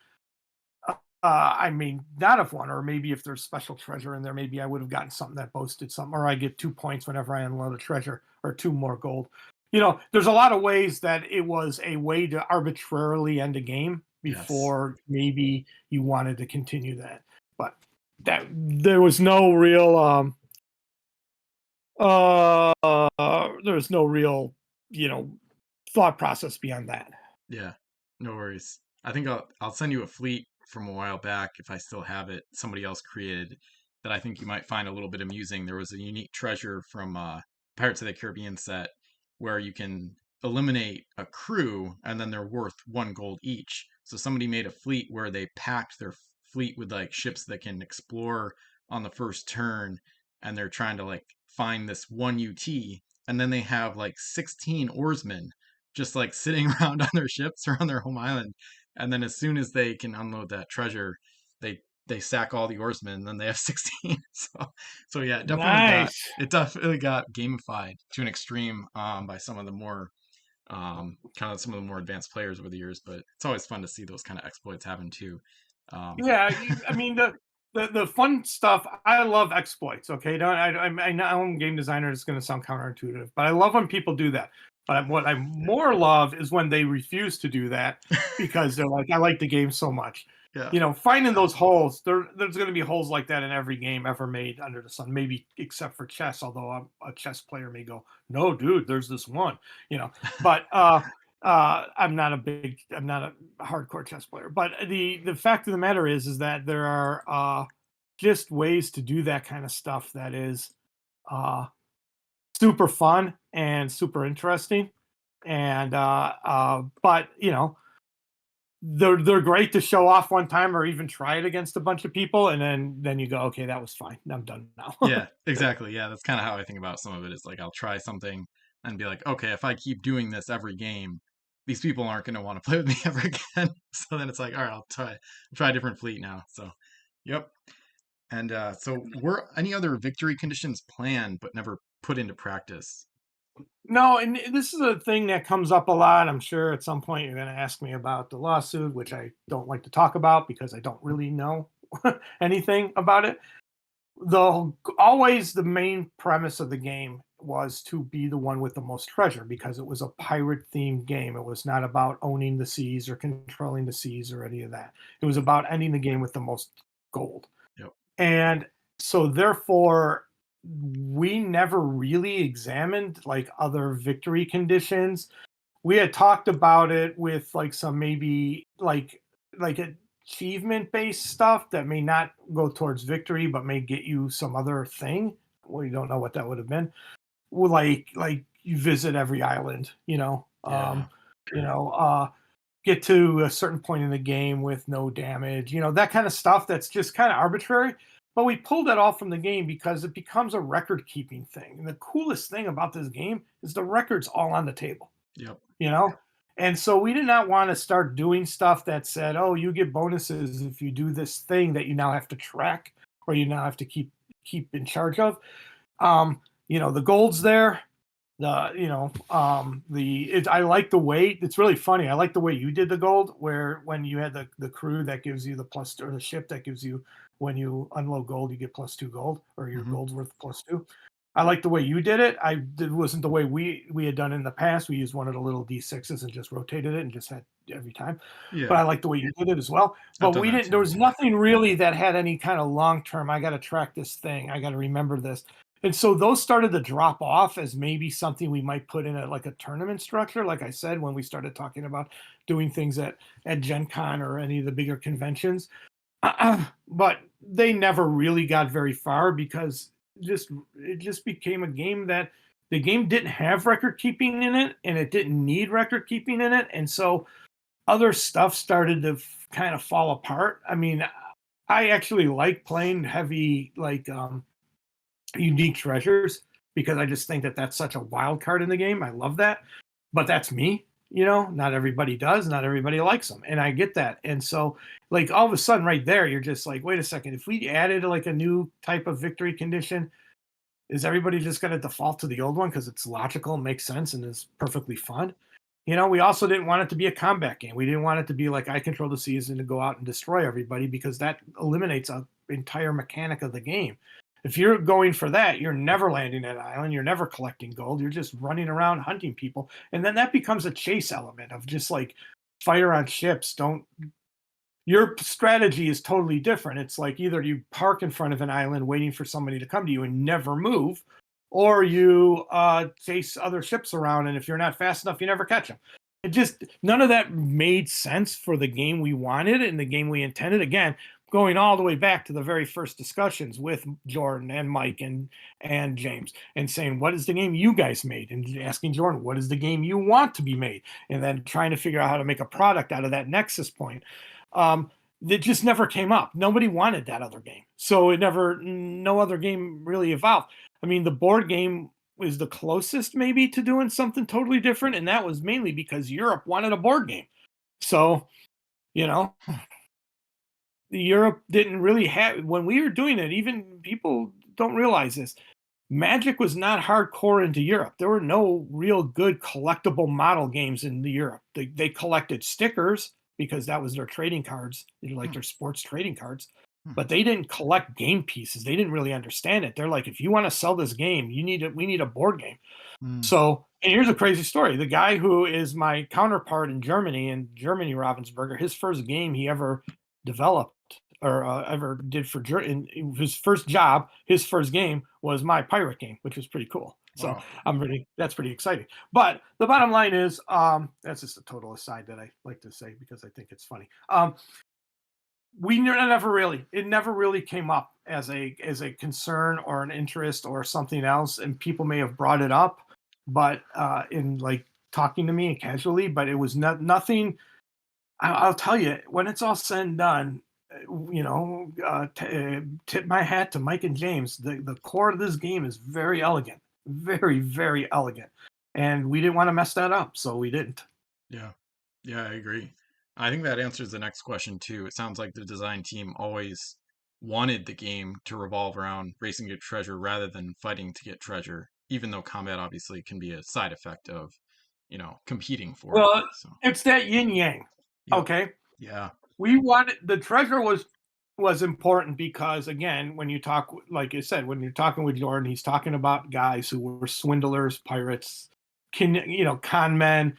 I mean, not have won, or maybe if there's special treasure in there, maybe I would have gotten something that boasted something, or I get 2 points whenever I unload a treasure, or 2 more gold. There's a lot of ways that it was a way to arbitrarily end a game before maybe you wanted to continue that. But that there was no real there's no real, thought process beyond that. Yeah, no worries. I think I'll send you a fleet from a while back if I still have it. Somebody else created that I think you might find a little bit amusing. There was a unique treasure from Pirates of the Caribbean set where you can eliminate a crew and then they're worth 1 gold each. So somebody made a fleet where they packed their fleet with like ships that can explore on the first turn, and they're trying to like find this 1 UT, and then they have like 16 oarsmen just like sitting around on their ships or on their home island. And then as soon as they can unload that treasure, they sack all the oarsmen, and then they have 16. So yeah, Nice. it definitely got gamified to an extreme by some of the more kind of some of the more advanced players over the years. But it's always fun to see those kind of exploits happen too. Yeah, I mean the fun stuff. I love exploits. Okay, don't I know I'm a game designer. It's going to sound counterintuitive, but I love when people do that. But what I more love is when they refuse to do that because they're like, I like the game so much. Yeah. Finding those holes. There's going to be holes like that in every game ever made under the sun, maybe except for chess. Although a chess player may go, no, dude, there's this one. But I'm not a hardcore chess player. But the fact of the matter is that there are just ways to do that kind of stuff that is super fun and super interesting. And but they're great to show off one time, or even try it against a bunch of people, and then you go, okay, that was fine, I'm done now. Yeah, exactly. Yeah, that's kind of how I think about some of it. Is like I'll try something and be like, okay, if I keep doing this every game, these people aren't going to want to play with me ever again. So then it's like, all right, I'll try a different fleet now. So, yep. And so were any other victory conditions planned but never put into practice? No, and this is a thing that comes up a lot. I'm sure at some point you're going to ask me about the lawsuit, which I don't like to talk about because I don't really know anything about it. Always the main premise of the game was to be the one with the most treasure because it was a pirate themed game. It was not about owning the seas or controlling the seas or any of that. It was about ending the game with the most gold. Yep. And so therefore we never really examined like other victory conditions. We had talked about it with like some maybe like achievement based stuff that may not go towards victory but may get you some other thing. We don't know what that would have been. Well, like you visit every island, Yeah. get to a certain point in the game with no damage, that kind of stuff that's just kind of arbitrary. But we pulled that off from the game because it becomes a record keeping thing. And the coolest thing about this game is the records all on the table, Yep. you know? And so we did not want to start doing stuff that said, oh, you get bonuses if you do this thing that you now have to track or you now have to keep in charge of. The gold's there. I like the way it's really funny. I like the way you did the gold, where when you had the crew that gives you the plus, or the ship that gives you, when you unload gold, you get +2 gold, or your Mm-hmm. gold's worth +2. I like the way you did it. It wasn't the way we had done it in the past. We used one of the little D6s and just rotated it and just had every time. But I Yeah. like the way you did it as well. I've But done we that didn't. There too. was nothing really that had any kind of long term. I got to track this thing. I got to remember this. And so those started to drop off as maybe something we might put in like a tournament structure. Like I said, when we started talking about doing things at Gen Con or any of the bigger conventions. But they never really got very far because it just became a game that the game didn't have record keeping in it and it didn't need record keeping in it. And so other stuff started to kind of fall apart. I mean, I actually like playing heavy, like unique treasures because I just think that that's such a wild card in the game. I love that, but that's me. Not everybody does. Not everybody likes them, and I get that. And so, like all of a sudden, right there, you're just like, wait a second. If we added like a new type of victory condition, is everybody just going to default to the old one because it's logical, makes sense, and is perfectly fun? We also didn't want it to be a combat game. We didn't want it to be like I control the season to go out and destroy everybody because that eliminates an entire mechanic of the game. If you're going for that, you're never landing at an island. You're never collecting gold. You're just running around hunting people. And then that becomes a chase element of just like fire on ships. Your strategy is totally different. It's like either you park in front of an island waiting for somebody to come to you and never move, or you chase other ships around, and if you're not fast enough, you never catch them. It just none of that made sense for the game we wanted and the game we intended. Again, going all the way back to the very first discussions with Jordan and Mike and James, and saying, what is the game you guys made? And asking Jordan, what is the game you want to be made? And then trying to figure out how to make a product out of that nexus point. It just never came up. Nobody wanted that other game. So no other game really evolved. I mean, the board game is the closest maybe to doing something totally different. And that was mainly because Europe wanted a board game. So, Europe didn't really have, when we were doing it, even people don't realize this. Magic was not hardcore into Europe. There were no real good collectible model games in Europe. They collected stickers because that was their trading cards, like their sports trading cards. But they didn't collect game pieces. They didn't really understand it. They're like, if you want to sell this game, we need a board game. So, and here's a crazy story. The guy who is my counterpart in Germany, Ravensburger, his first game he ever developed or ever did for in his first job, his first game was my pirate game, which was pretty cool. So Wow. that's pretty exciting. But the bottom line is, that's just a total aside that I like to say because I think it's funny. It never really came up as a concern or an interest or something else, and people may have brought it up, but in like talking to me casually, but it was nothing. I'll tell you, when it's all said and done, tip my hat to Mike and James. The core of this game is very elegant, very, very elegant. And we didn't want to mess that up, so we didn't. Yeah. Yeah, I agree. I think that answers the next question too. It sounds like the design team always wanted the game to revolve around racing to get treasure rather than fighting to get treasure, even though combat obviously can be a side effect of, competing for it. Well, So, it's that yin yang. yep. Okay. Yeah. We wanted the treasure was was important because, again, when you talk, like I said, when you're talking with Jordan, he's talking about guys who were swindlers, pirates, con men,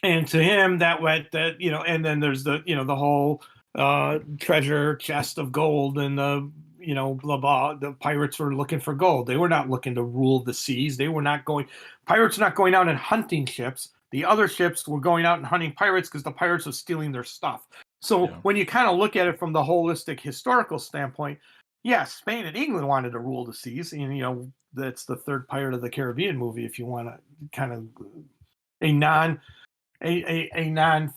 and to him that went that and then there's the whole treasure chest of gold, and the blah blah. The pirates were looking for gold. They were not looking to rule the seas. They were not going. Pirates were not going out and hunting ships. The other ships were going out and hunting pirates because the pirates were stealing their stuff. So Yeah. when you kind of look at it from the holistic historical standpoint, yeah, Spain and England wanted to rule the seas, and that's the third Pirate of the Caribbean movie. If you want to kind of a non a non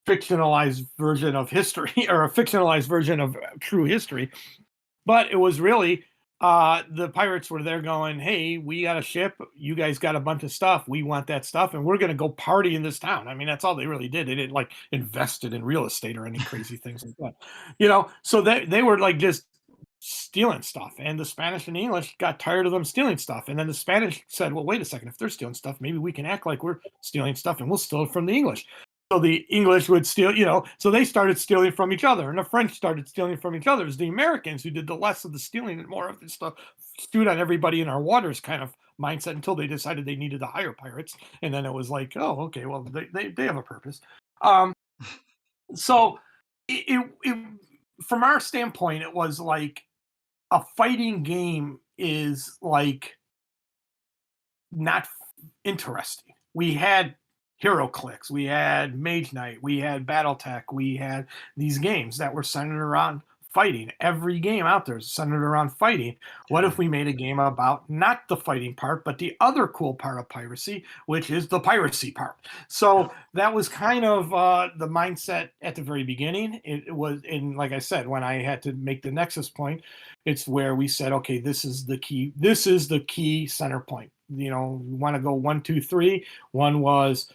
fictionalized version of history, or a fictionalized version of true history. But it was really the pirates were there going, hey, we got a ship, you guys got a bunch of stuff, we want that stuff, and we're going to go party in this town. I mean, that's all they really did. They didn't like invested in real estate or any crazy things like that. So they were like just stealing stuff, and the Spanish and English got tired of them stealing stuff, and then the Spanish said, well, wait a second, if they're stealing stuff, maybe we can act like we're stealing stuff, and we'll steal it from the English. So the English would steal, so they started stealing from each other, and the French started stealing from each other. It was the Americans who did the less of the stealing and more of the stuff, stood on everybody in our waters kind of mindset, until they decided they needed to hire pirates, and then it was like, oh, okay, well, they have a purpose. So it from our standpoint, it was like a fighting game is like not interesting. We had Hero Clicks, we had Mage Knight, we had BattleTech, we had these games that were centered around fighting. Every game out there is centered around fighting. What if we made a game about not the fighting part, but the other cool part of piracy, which is the piracy part? So that was kind of the mindset at the very beginning. It was, and like I said, when I had to make the nexus point, it's where we said, okay, this is the key. This is the key center point. We want to go 1, 2, 3. One was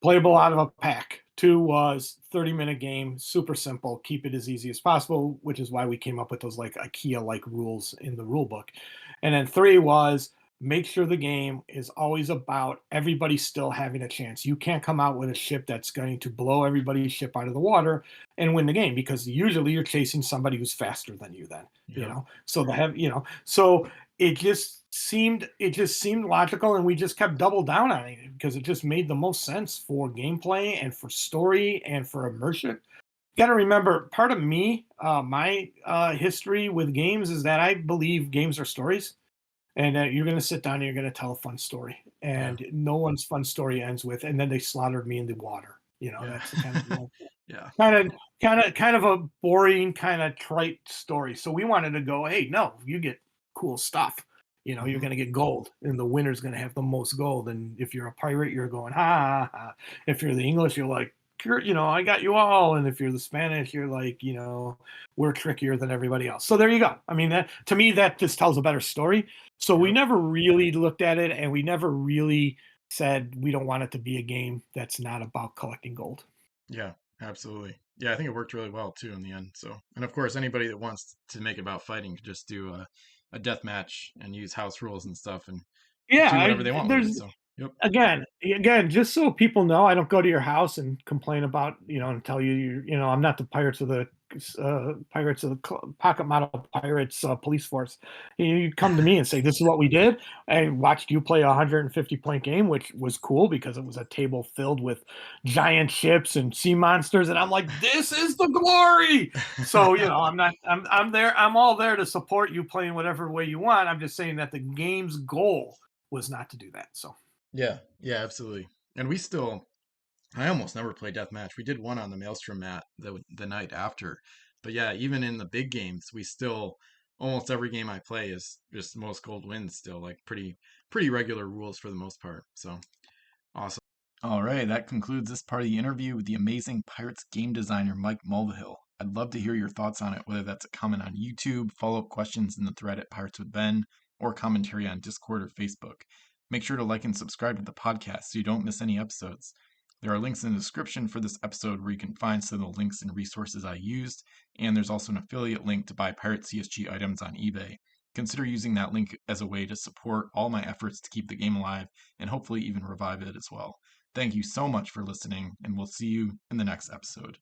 playable out of a pack. 2 was 30-minute game, super simple, keep it as easy as possible, which is why we came up with those like IKEA-like rules in the rule book. And then 3 was make sure the game is always about everybody still having a chance. You can't come out with a ship that's going to blow everybody's ship out of the water and win the game, because usually you're chasing somebody who's faster than you then, So so it just seemed logical, and we just kept double down on it because it just made the most sense for gameplay and for story and for immersion. You got to remember, part of me, my history with games is that I believe games are stories, and that you're going to sit down and you're going to tell a fun story, and no one's fun story ends with, and then they slaughtered me in the water. That's the kind of kind of a boring, kind of trite story. So we wanted to go, hey, no, you get cool stuff. You're going to get gold, and the winner's going to have the most gold. And if you're a pirate, you're going, ha, ha, ha. If you're the English, you're like, I got you all. And if you're the Spanish, you're like, we're trickier than everybody else. So there you go. I mean, to me, that just tells a better story. So we never really looked at it, and we never really said we don't want it to be a game that's not about collecting gold. Yeah, absolutely. Yeah, I think it worked really well too in the end. So, and of course, anybody that wants to make it about fighting could just do a death match and use house rules and stuff and do whatever they want with it. So, yep. Again, just so people know, I don't go to your house and complain about, and tell you, I'm not the Pirates of the Pocket Model Pirates police force. You come to me and say, this is what we did. I watched you play a 150-point game, which was cool because it was a table filled with giant ships and sea monsters. And I'm like, this is the glory. So, I'm there. I'm all there to support you playing whatever way you want. I'm just saying that the game's goal was not to do that. So. Yeah, absolutely. And I almost never play deathmatch. We did one on the Maelstrom mat the night after. But yeah, even in the big games, we still, almost every game I play is just most gold wins still, like pretty regular rules for the most part. So awesome. All right, that concludes this part of the interview with the amazing Pirates game designer Mike Mulvihill. I'd love to hear your thoughts on it, whether that's a comment on YouTube, follow-up questions in the thread at Pirates with Ben, or commentary on Discord or Facebook. Make sure to like and subscribe to the podcast so you don't miss any episodes. There are links in the description for this episode where you can find some of the links and resources I used, and there's also an affiliate link to buy Pirate CSG items on eBay. Consider using that link as a way to support all my efforts to keep the game alive and hopefully even revive it as well. Thank you so much for listening, and we'll see you in the next episode.